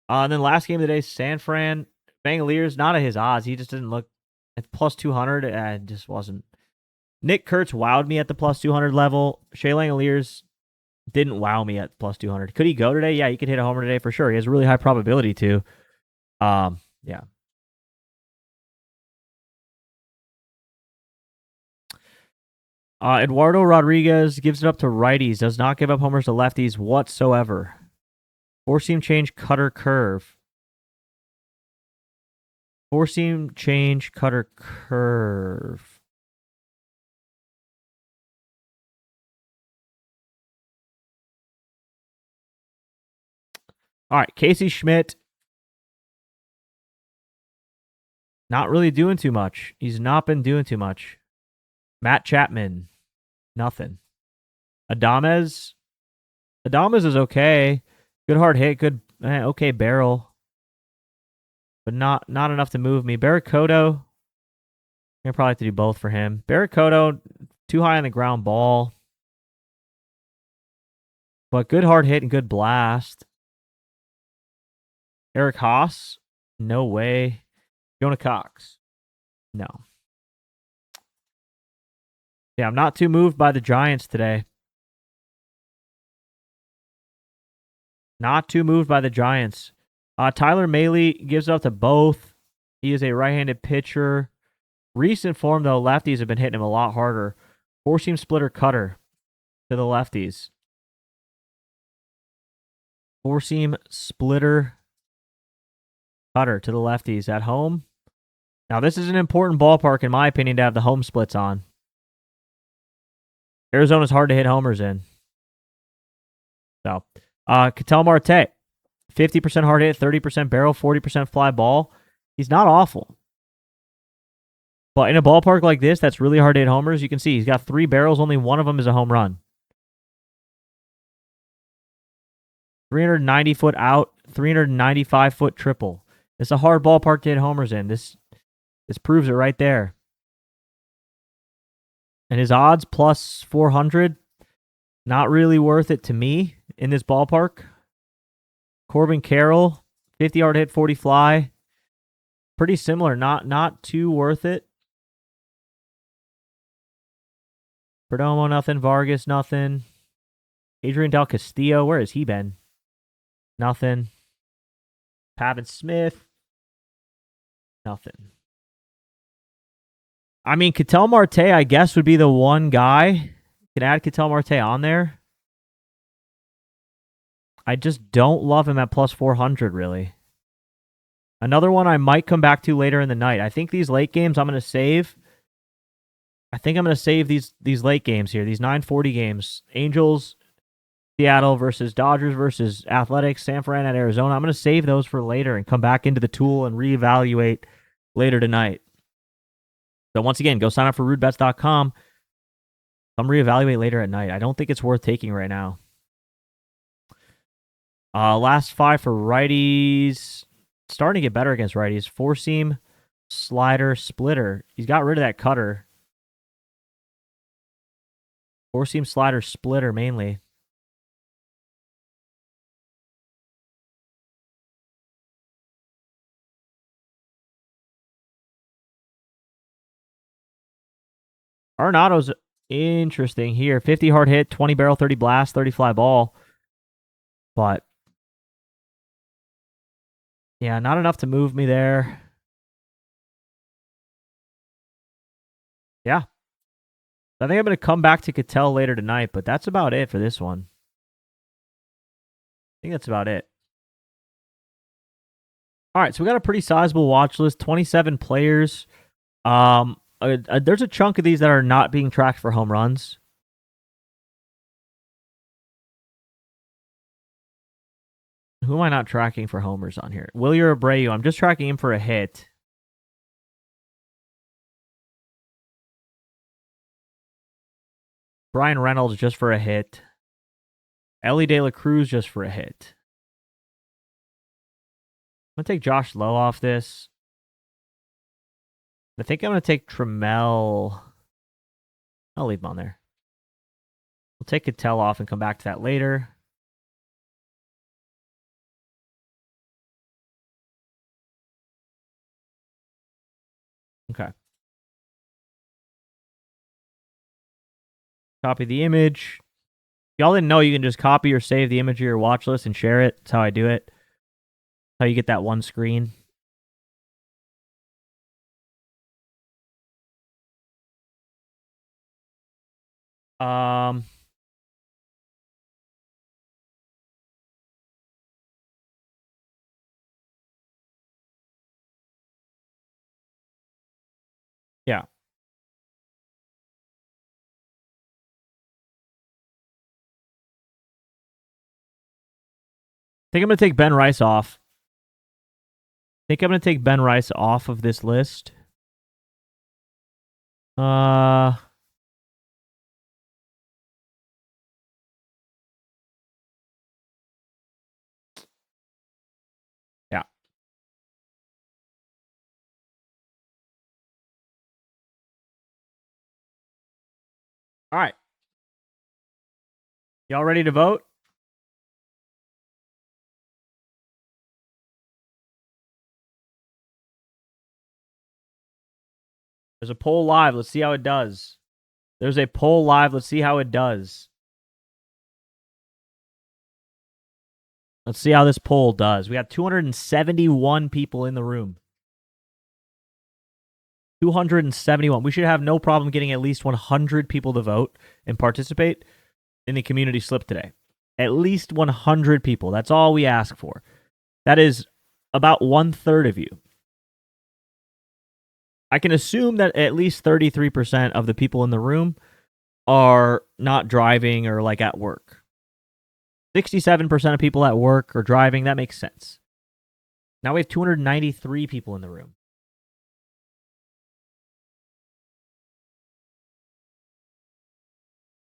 and then last game of the day, San Fran Bangaliers, not at his odds. He just didn't look at plus 200. It just wasn't. Nick Kurtz wowed me at the plus 200 level. Shea Langoliers didn't wow me at plus 200. Could he go today? Yeah, he could hit a homer today for sure. He has a really high probability to. Yeah. Eduardo Rodriguez gives it up to righties. Does not give up homers to lefties whatsoever. Four-seam change, cutter, curve. Four-seam change, cutter, curve. All right, Casey Schmidt. Not really doing too much. He's not been doing too much. Matt Chapman. Nothing. Adames is okay. Good hard hit. Good, okay barrel. But not enough to move me. Barracoto. I probably have to do both for him. Barracoto, too high on the ground ball. But good hard hit and good blast. Eric Haas. No way. Jonah Cox. No. Yeah, I'm not too moved by the Giants today. Not too moved by the Giants. Tyler Mahle gives up to both. He is a right-handed pitcher. Recent form, though, lefties have been hitting him a lot harder. Four-seam splitter cutter to the lefties. Four-seam splitter cutter to the lefties at home. Now, this is an important ballpark, in my opinion, to have the home splits on. Arizona's hard to hit homers in. So, Ketel Marte, 50% hard hit, 30% barrel, 40% fly ball. He's not awful. But in a ballpark like this, that's really hard to hit homers. You can see he's got 3 barrels. Only one of them is a home run. 390-foot out, 395-foot triple. It's a hard ballpark to hit homers in. This proves it right there. And his odds, plus 400, not really worth it to me in this ballpark. Corbin Carroll, 50 hard hit, 40 fly. Pretty similar, not too worth it. Perdomo, nothing. Vargas, nothing. Adrian Del Castillo, where has he been? Nothing. Pavin Smith, nothing. I mean, Ketel Marte, I guess, would be the one guy. Can add Ketel Marte on there. I just don't love him at plus 400, really. Another one I might come back to later in the night. I think these late games I'm going to save. I think I'm going to save these late games here, these 9:40 games. Angels, Seattle versus Dodgers versus Athletics, San Fran at Arizona. I'm going to save those for later and come back into the tool and reevaluate later tonight. So once again, go sign up for rudebets.com. Come reevaluate later at night. I don't think it's worth taking right now. Last 5 for righties. Starting to get better against righties. Four-seam, slider, splitter. He's got rid of that cutter. Four-seam, slider, splitter mainly. Arenado's interesting here. 50 hard hit, 20 barrel, 30 blast, 30 fly ball. But, yeah, not enough to move me there. Yeah. I think I'm going to come back to Ketel later tonight, but that's about it for this one. I think that's about it. All right, so we got a pretty sizable watch list, 27 players. There's a chunk of these that are not being tracked for home runs. Who am I not tracking for homers on here? Wilyer Abreu. I'm just tracking him for a hit. Brian Reynolds just for a hit. Ellie De La Cruz just for a hit. I'm going to take Josh Lowe off this. I think I'm going to take Trammell. I'll leave him on there. We'll take Cattell off and come back to that later. Okay. Copy the image. Y'all didn't know you can just copy or save the image of your watch list and share it. That's how I do it. That's how you get that one screen. Yeah. I think I'm going to take Ben Rice off. I think I'm going to take Ben Rice off of this list. Yeah. All right. Y'all ready to vote? There's a poll live. Let's see how it does. There's a poll live. Let's see how it does. Let's see how this poll does. We got 271 people in the room. 271. We should have no problem getting at least 100 people to vote and participate in the community slip today. At least 100 people. That's all we ask for. That is about 1/3 of you. I can assume that at least 33% of the people in the room are not driving or like at work. 67% of people at work or driving. That makes sense. Now we have 293 people in the room.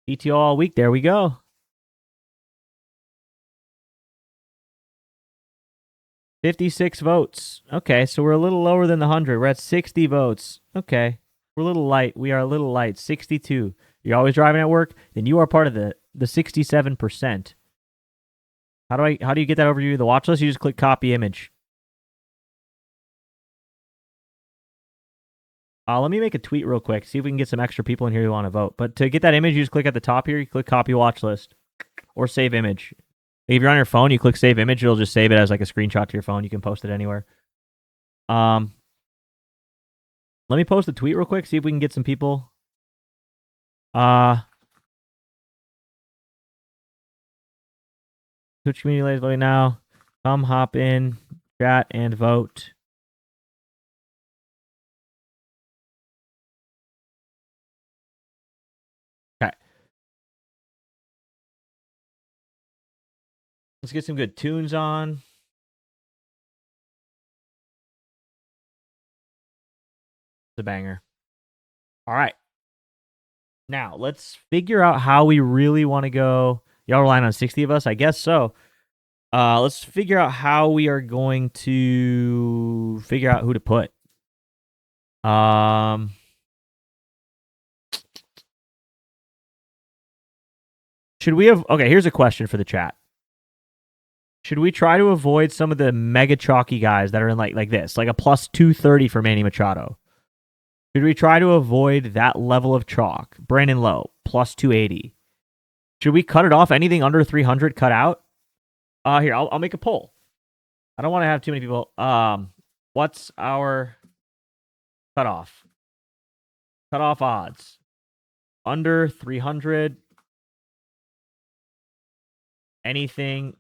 PTO all week. There we go. 56 votes. Okay, so we're a little lower than the 100. We're at 60 votes. Okay, we're a little light. We are a little light. 62. You're always driving at work? Then you are part of the 67%. How do you get that over to the watch list? You just click copy image. Let me make a tweet real quick. See if we can get some extra people in here who want to vote. But to get that image, you just click at the top here. You click copy watch list or save image. If you're on your phone, you click save image. It'll just save it as like a screenshot to your phone. You can post it anywhere. Let me post a tweet real quick. See if we can get some people. Twitch community ladies voting now. Come hop in, chat, and vote. Okay. Let's get some good tunes on. It's a banger. All right. Now, let's figure out how we really want to go. Y'all relying on 60 of us? I guess so. Let's figure out how we are going to figure out who to put. Should we have... Okay, here's a question for the chat. Should we try to avoid some of the mega chalky guys that are in like this? Like a plus 230 for Manny Machado. Should we try to avoid that level of chalk? Brandon Lowe, plus 280. Should we cut it off? Anything under 300 cut out? Here, I'll make a poll. I don't want to have too many people. What's our cutoff? Cutoff odds. Under 300. Anything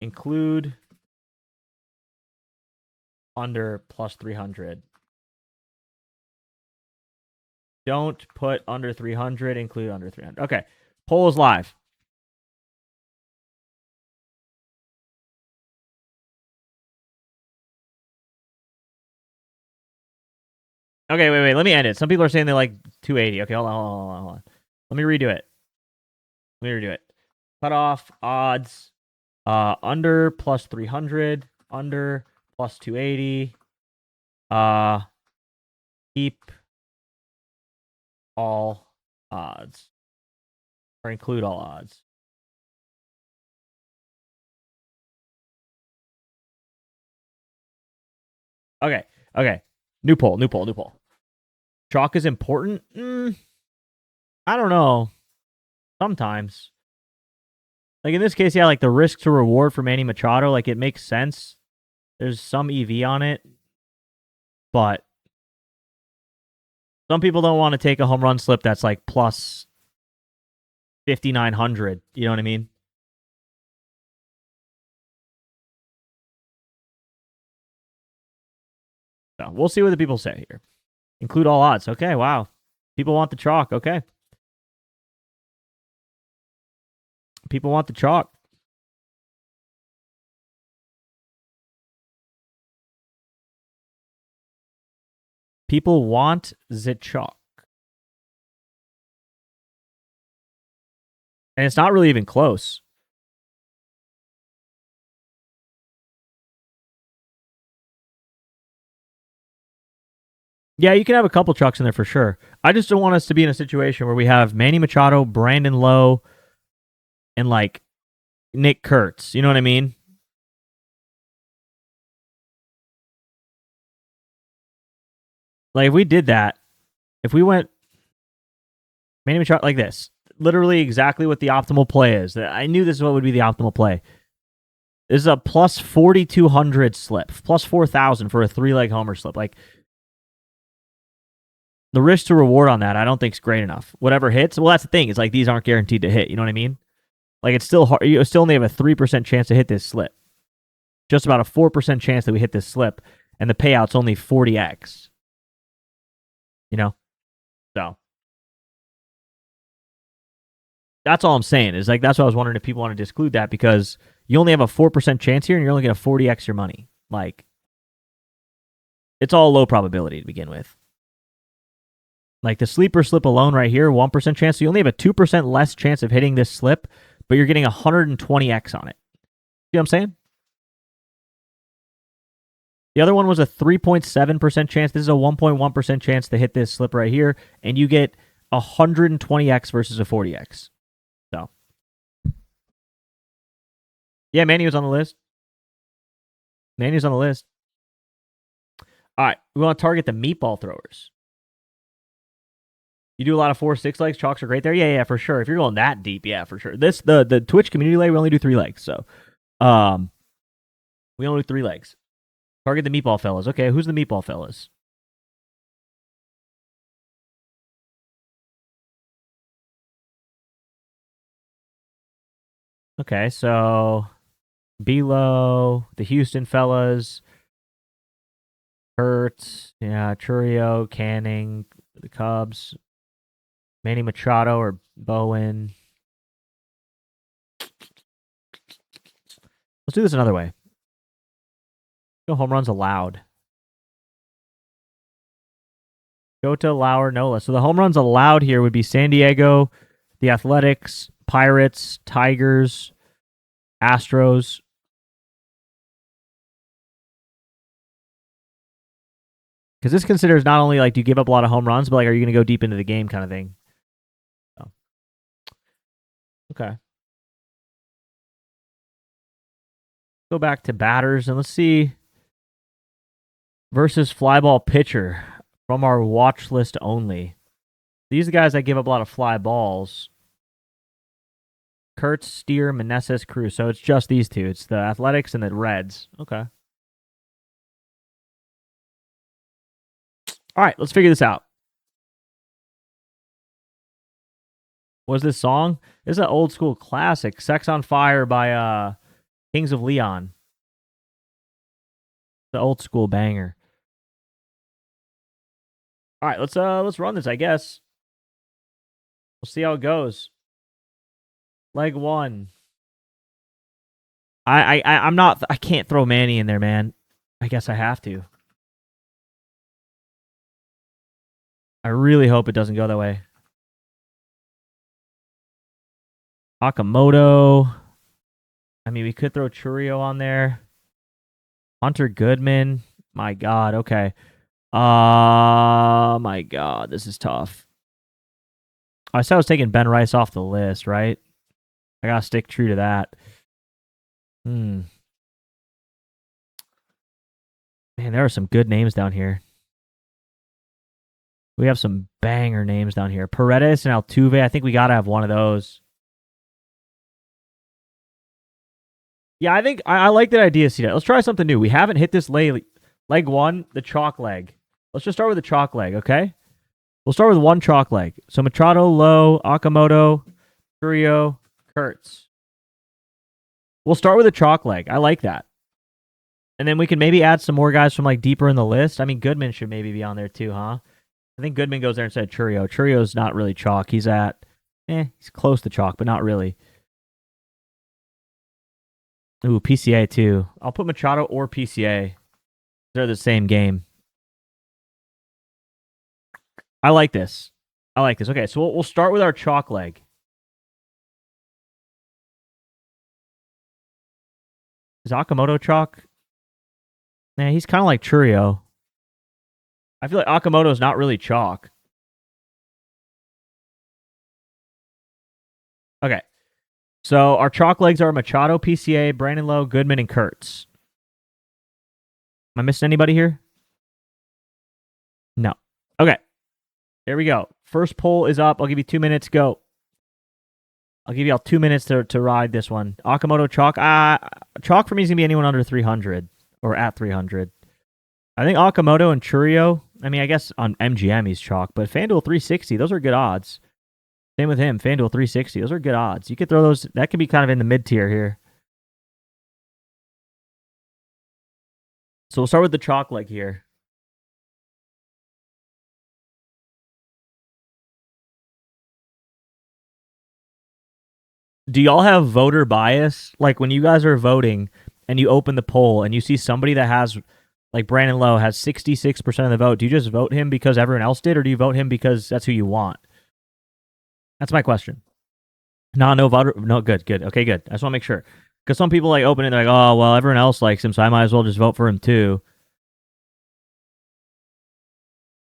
include under plus 300. Don't put under 300, include under 300. Okay, poll is live. Okay, wait. Let me end it. Some people are saying they like 280. Okay, hold on. Let me redo it. Cutoff odds. Under plus 300. Under plus 280. Keep all odds. Or include all odds. Okay. Okay. New poll. Chalk is important? I don't know. Sometimes. Like in this case, yeah, like the risk to reward for Manny Machado, like it makes sense. There's some EV on it, but some people don't want to take a home run slip that's like plus 5,900. You know what I mean? So we'll see what the people say here. Include all odds. Okay, wow. People want the chalk. Okay. People want the chalk. People want the chalk. And it's not really even close. Yeah, you can have a couple chalks in there for sure. I just don't want us to be in a situation where we have Manny Machado, Brandon Lowe, and like Nick Kurtz. You know what I mean? Like if we did that, if we went Manny Machado like this, literally exactly what the optimal play is. I knew this is what would be the optimal play. This is a plus 4,200 slip, plus 4,000 for a 3-leg homer slip. Like the risk to reward on that, I don't think is great enough. Whatever hits, well, that's the thing. It's like these aren't guaranteed to hit. You know what I mean? Like it's still hard. You still only have a 3% chance to hit this slip. Just about a 4% chance that we hit this slip, and the payout's only 40x. You know, so that's all I'm saying. Is like that's what I was wondering if people want to exclude that because you only have a 4% chance here, and you're only going to 40x your money. Like it's all low probability to begin with. Like the sleeper slip alone right here, 1% chance. So you only have a 2% less chance of hitting this slip, but you're getting 120x on it. See what I'm saying? The other one was a 3.7% chance. This is a 1.1% chance to hit this slip right here, and you get 120x versus a 40x. So, yeah, Manny was on the list. Manny's on the list. All right, we want to target the meatball throwers. You do a lot of 4-6 legs. Chalks are great there. Yeah, for sure. If you're going that deep, yeah, for sure. This the Twitch community leg, we only do 3 legs. So, we only do 3 legs. Target the meatball fellas. Okay, who's the meatball fellas? Okay, so Below, the Houston fellas, Hurts, yeah, Churio, Canning, the Cubs, Manny Machado or Bowen. Let's do this another way. No home runs allowed. Jota, Lauer, Nola. So the home runs allowed here would be San Diego, the Athletics, Pirates, Tigers, Astros. Because this considers not only like do you give up a lot of home runs, but like are you going to go deep into the game kind of thing. So. Okay. Go back to batters and let's see versus flyball pitcher from our watch list only. These are guys that give up a lot of fly balls. Kurtz, Steer, Meneses, Cruz. So it's just these two. It's the Athletics and the Reds. Okay. All right, let's figure this out. What's this song? This is an old school classic. Sex on Fire by Kings of Leon. The old school banger. All right, let's run this, I guess. We'll see how it goes. Leg 1. I can't throw Manny in there, man. I guess I have to. I really hope it doesn't go that way. Akamoto. I mean, we could throw Churio on there. Hunter Goodman. My God. Okay. My God, this is tough. I said I was taking Ben Rice off the list, right? I gotta stick true to that. Man, there are some good names down here. We have some banger names down here. Paredes and Altuve. I think we gotta have one of those. Yeah, I think I like that idea, C. Let's try something new. We haven't hit this leg one, the chalk leg. Let's just start with the chalk leg, okay? We'll start with one chalk leg. So Machado, Lowe, Okamoto, Curio, Kurtz. We'll start with a chalk leg. I like that. And then we can maybe add some more guys from like deeper in the list. I mean, Goodman should maybe be on there too, huh? I think Goodman goes there instead of Churio. Churio's not really chalk. He's close to chalk, but not really. Ooh, PCA too. I'll put Machado or PCA. They're the same game. I like this. Okay, so we'll start with our chalk leg. Is Okamoto chalk? Nah, he's kind of like Churio. I feel like Okamoto's not really chalk. Okay. So our chalk legs are Machado, PCA, Brandon Lowe, Goodman, and Kurtz. Am I missing anybody here? No. Okay. There we go. First poll is up. I'll give you 2 minutes. Go. I'll give y'all 2 minutes to ride this one. Okamoto chalk. Chalk for me is going to be anyone under 300 or at 300. I think Okamoto and Churio. I mean, I guess on MGM he's chalk, but FanDuel 360, those are good odds. Same with him. FanDuel 360, those are good odds. You could throw those. That could be kind of in the mid tier here. So we'll start with the chalk leg here. Do y'all have voter bias? Like when you guys are voting and you open the poll and you see somebody that has, like Brandon Lowe has 66% of the vote, do you just vote him because everyone else did, or do you vote him because that's who you want? That's my question. No voter. No, good. Okay, good. I just want to make sure. Because some people like open it and they're like, oh, well, everyone else likes him, so I might as well just vote for him too.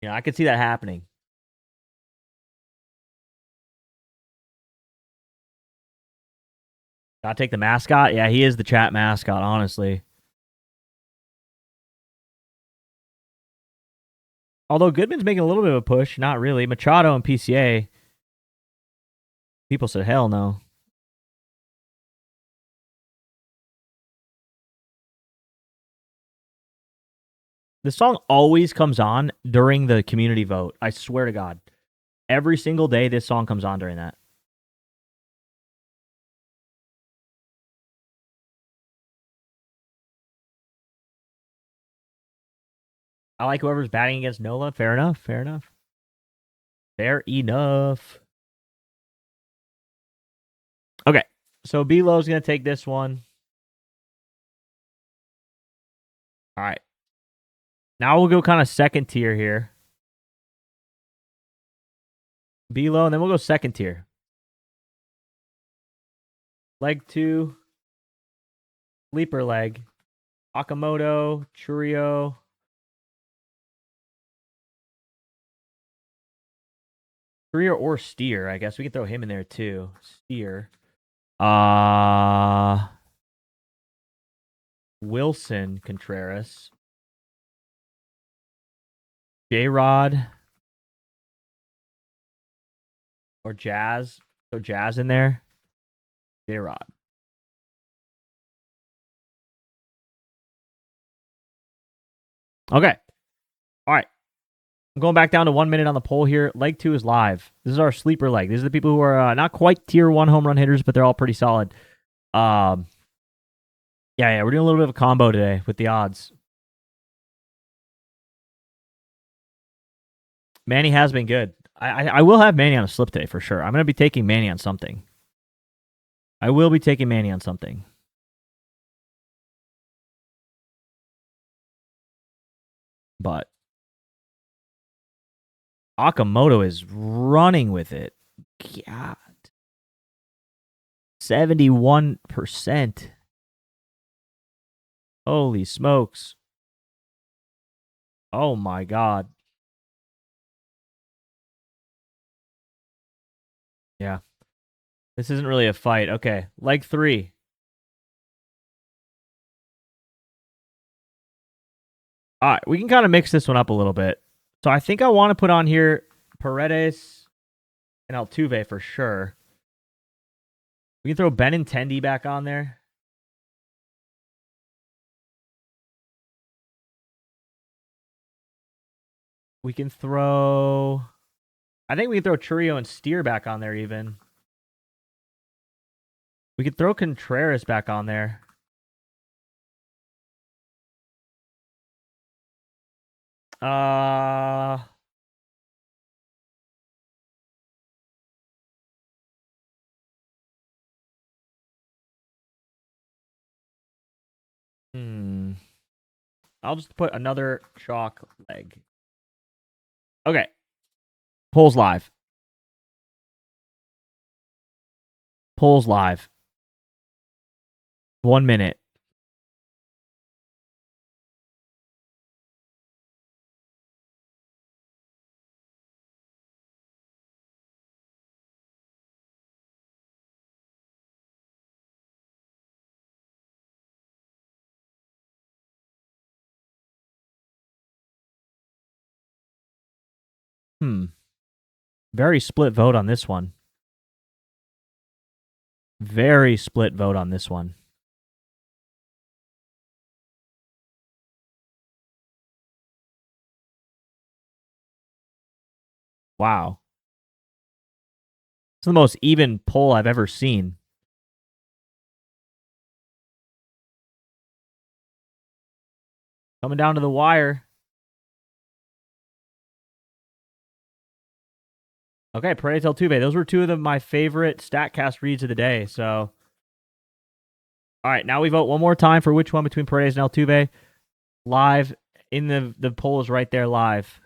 Yeah, I could see that happening. Gotta take the mascot. Yeah, he is the chat mascot, honestly. Although Goodman's making a little bit of a push, not really. Machado and PCA. People said hell no. The song always comes on during the community vote. I swear to God. Every single day, this song comes on during that. I like whoever's batting against Nola. Fair enough. Okay. So B-Low's going to take this one. All right. Now we'll go kind of second tier here. B-Low, and then we'll go second tier. Leg 2. Sleeper leg. Okamoto, Churio. Churio or Steer. I guess we could throw him in there too. Steer. Wilson Contreras. J-Rod. Or Jazz. So Jazz in there. J-Rod. Okay. All right. I'm going back down to 1 minute on the poll here. Leg 2 is live. This is our sleeper leg. These are the people who are not quite tier 1 home run hitters, but they're all pretty solid. Yeah, we're doing a little bit of a combo today with the odds. Manny has been good. I will have Manny on a slip today for sure. I'm going to be taking Manny on something. I will be taking Manny on something. But Okamoto is running with it. God. 71%. Holy smokes. Oh my God. Yeah. This isn't really a fight. Okay. Leg 3. All right. We can kind of mix this one up a little bit. So I think I want to put on here Paredes and Altuve for sure. We can throw Benintendi back on there. We can throw... I think we can throw Churio and Steer back on there even. We could throw Contreras back on there. Uh... Hmm. I'll just put another chalk leg. Okay. Polls live. Polls live. 1 minute. Very split vote on this one. Very split vote on this one. Wow. It's the most even poll I've ever seen. Coming down to the wire. Okay, Paredes Altuve. Those were two of my favorite StatCast reads of the day. So, all right, now we vote one more time for which one between Paredes and Altuve. Live in the poll is right there live.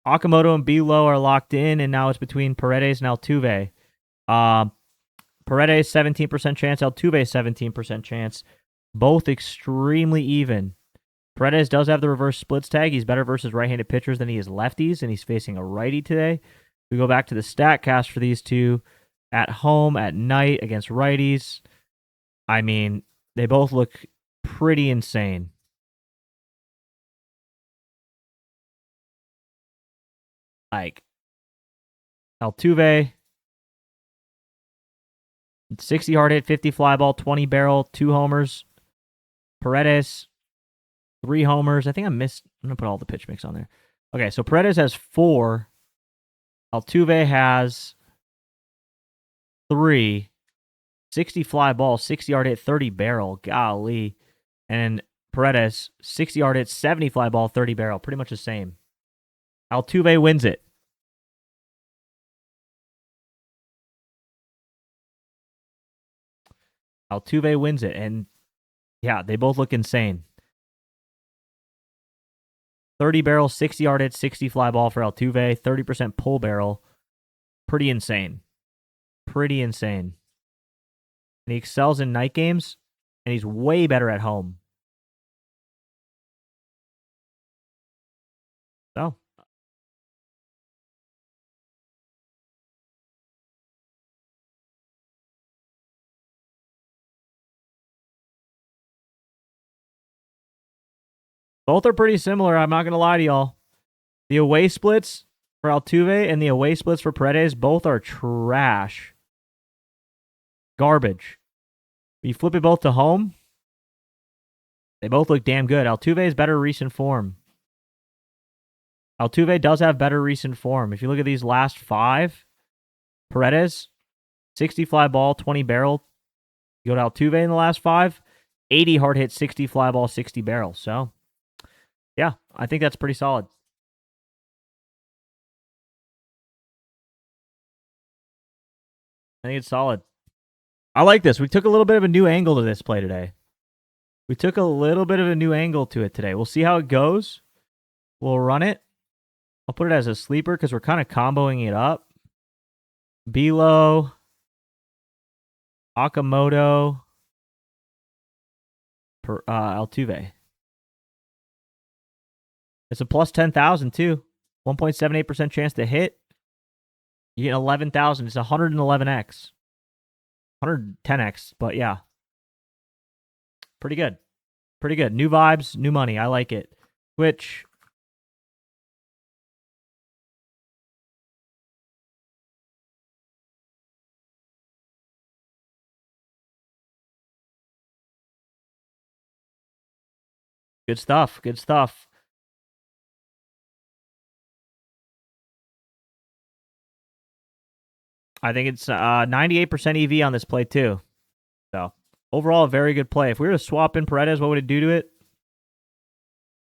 Okamoto and Belo are locked in, and now it's between Paredes and Altuve. Paredes 17% chance, Altuve 17% chance. Both extremely even. Paredes does have the reverse splits tag. He's better versus right-handed pitchers than he is lefties, and he's facing a righty today. We go back to the StatCast for these two at home at night against righties. I mean, they both look pretty insane. Like Altuve, 60 hard hit, 50 fly ball, 20 barrel, 2 homers. Paredes, 3 homers. I think I'm going to put all the pitch mix on there. Okay, so Paredes has 4. Altuve has 3. 60 fly ball, 60 yard hit, 30 barrel. Golly. And Paredes, 60 yard hit, 70 fly ball, 30 barrel. Pretty much the same. Altuve wins it. Altuve wins it. And yeah, they both look insane. 30 barrel, 60 yard hit, 60 fly ball for Altuve, 30% pull barrel. Pretty insane. Pretty insane. And he excels in night games, and he's way better at home. So, both are pretty similar. I'm not going to lie to y'all. The away splits for Altuve and the away splits for Paredes both are trash. Garbage. You flip it both to home, they both look damn good. Altuve is better recent form. Altuve does have better recent form. If you look at these last 5, Paredes, 60 fly ball, 20 barrel. You go to Altuve in the last 5, 80 hard hit, 60 fly ball, 60 barrel. So, yeah, I think that's pretty solid. I think it's solid. I like this. We took a little bit of a new angle to this play today. We took a little bit of a new angle to it today. We'll see how it goes. We'll run it. I'll put it as a sleeper because we're kind of comboing it up. Belo, Okamoto, Altuve. It's a plus 10,000 too. 1.78% chance to hit. You get 11,000. It's 111x. 110x, but yeah. Pretty good. Pretty good. New vibes, new money. I like it. Twitch. Good stuff. Good stuff. I think it's 98% EV on this play too. So overall, a very good play. If we were to swap in Paredes, what would it do to it?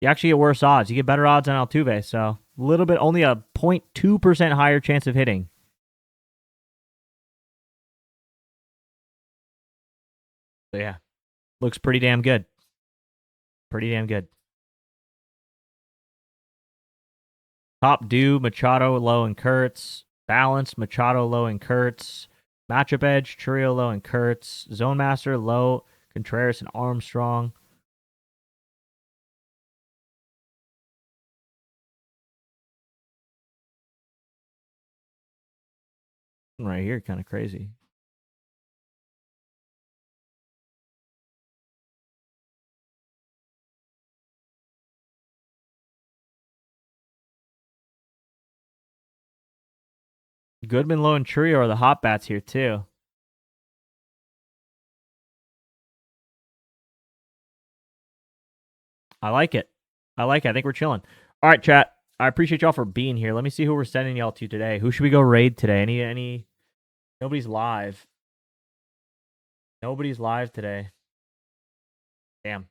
You actually get worse odds. You get better odds on Altuve. So a little bit, only a 0.2% higher chance of hitting. So yeah, looks pretty damn good. Pretty damn good. Top due, Machado, Lowe, and Kurtz. Balance, Machado, Lowe, and Kurtz. Matchup edge, Churio, Lowe, and Kurtz. Zone master, Lowe, Contreras, and Armstrong. Right here, kind of crazy. Goodman, Lowe, and Churio are the hot bats here too. I like it. I like it. I think we're chilling. All right, chat. I appreciate y'all for being here. Let me see who we're sending y'all to today. Who should we go raid today? Any? Nobody's live. Nobody's live today. Damn.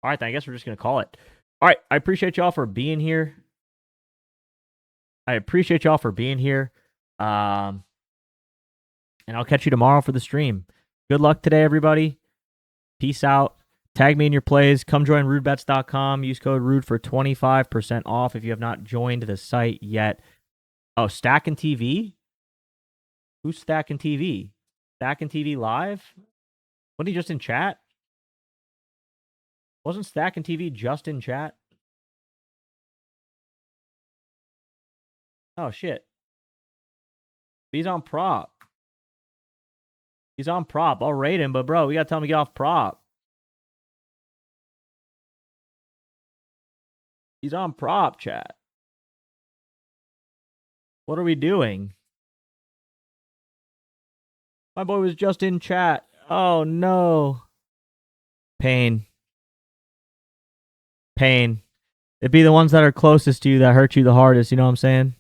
All right, then I guess we're just gonna call it. All right. I appreciate y'all for being here. And I'll catch you tomorrow for the stream. Good luck today, everybody. Peace out. Tag me in your plays. Come join rudebets.com. Use code RUDE for 25% off if you have not joined the site yet. Oh, Stacking TV? Who's Stacking TV? Stacking TV live? Wasn't he just in chat? Wasn't Stacking TV just in chat? Oh, shit. He's on prop. I'll rate him, but bro, we gotta tell him to get off prop. He's on prop, chat. What are we doing? My boy was just in chat. Oh, no. Pain. It'd be the ones that are closest to you that hurt you the hardest, you know what I'm saying?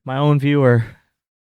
My own viewer.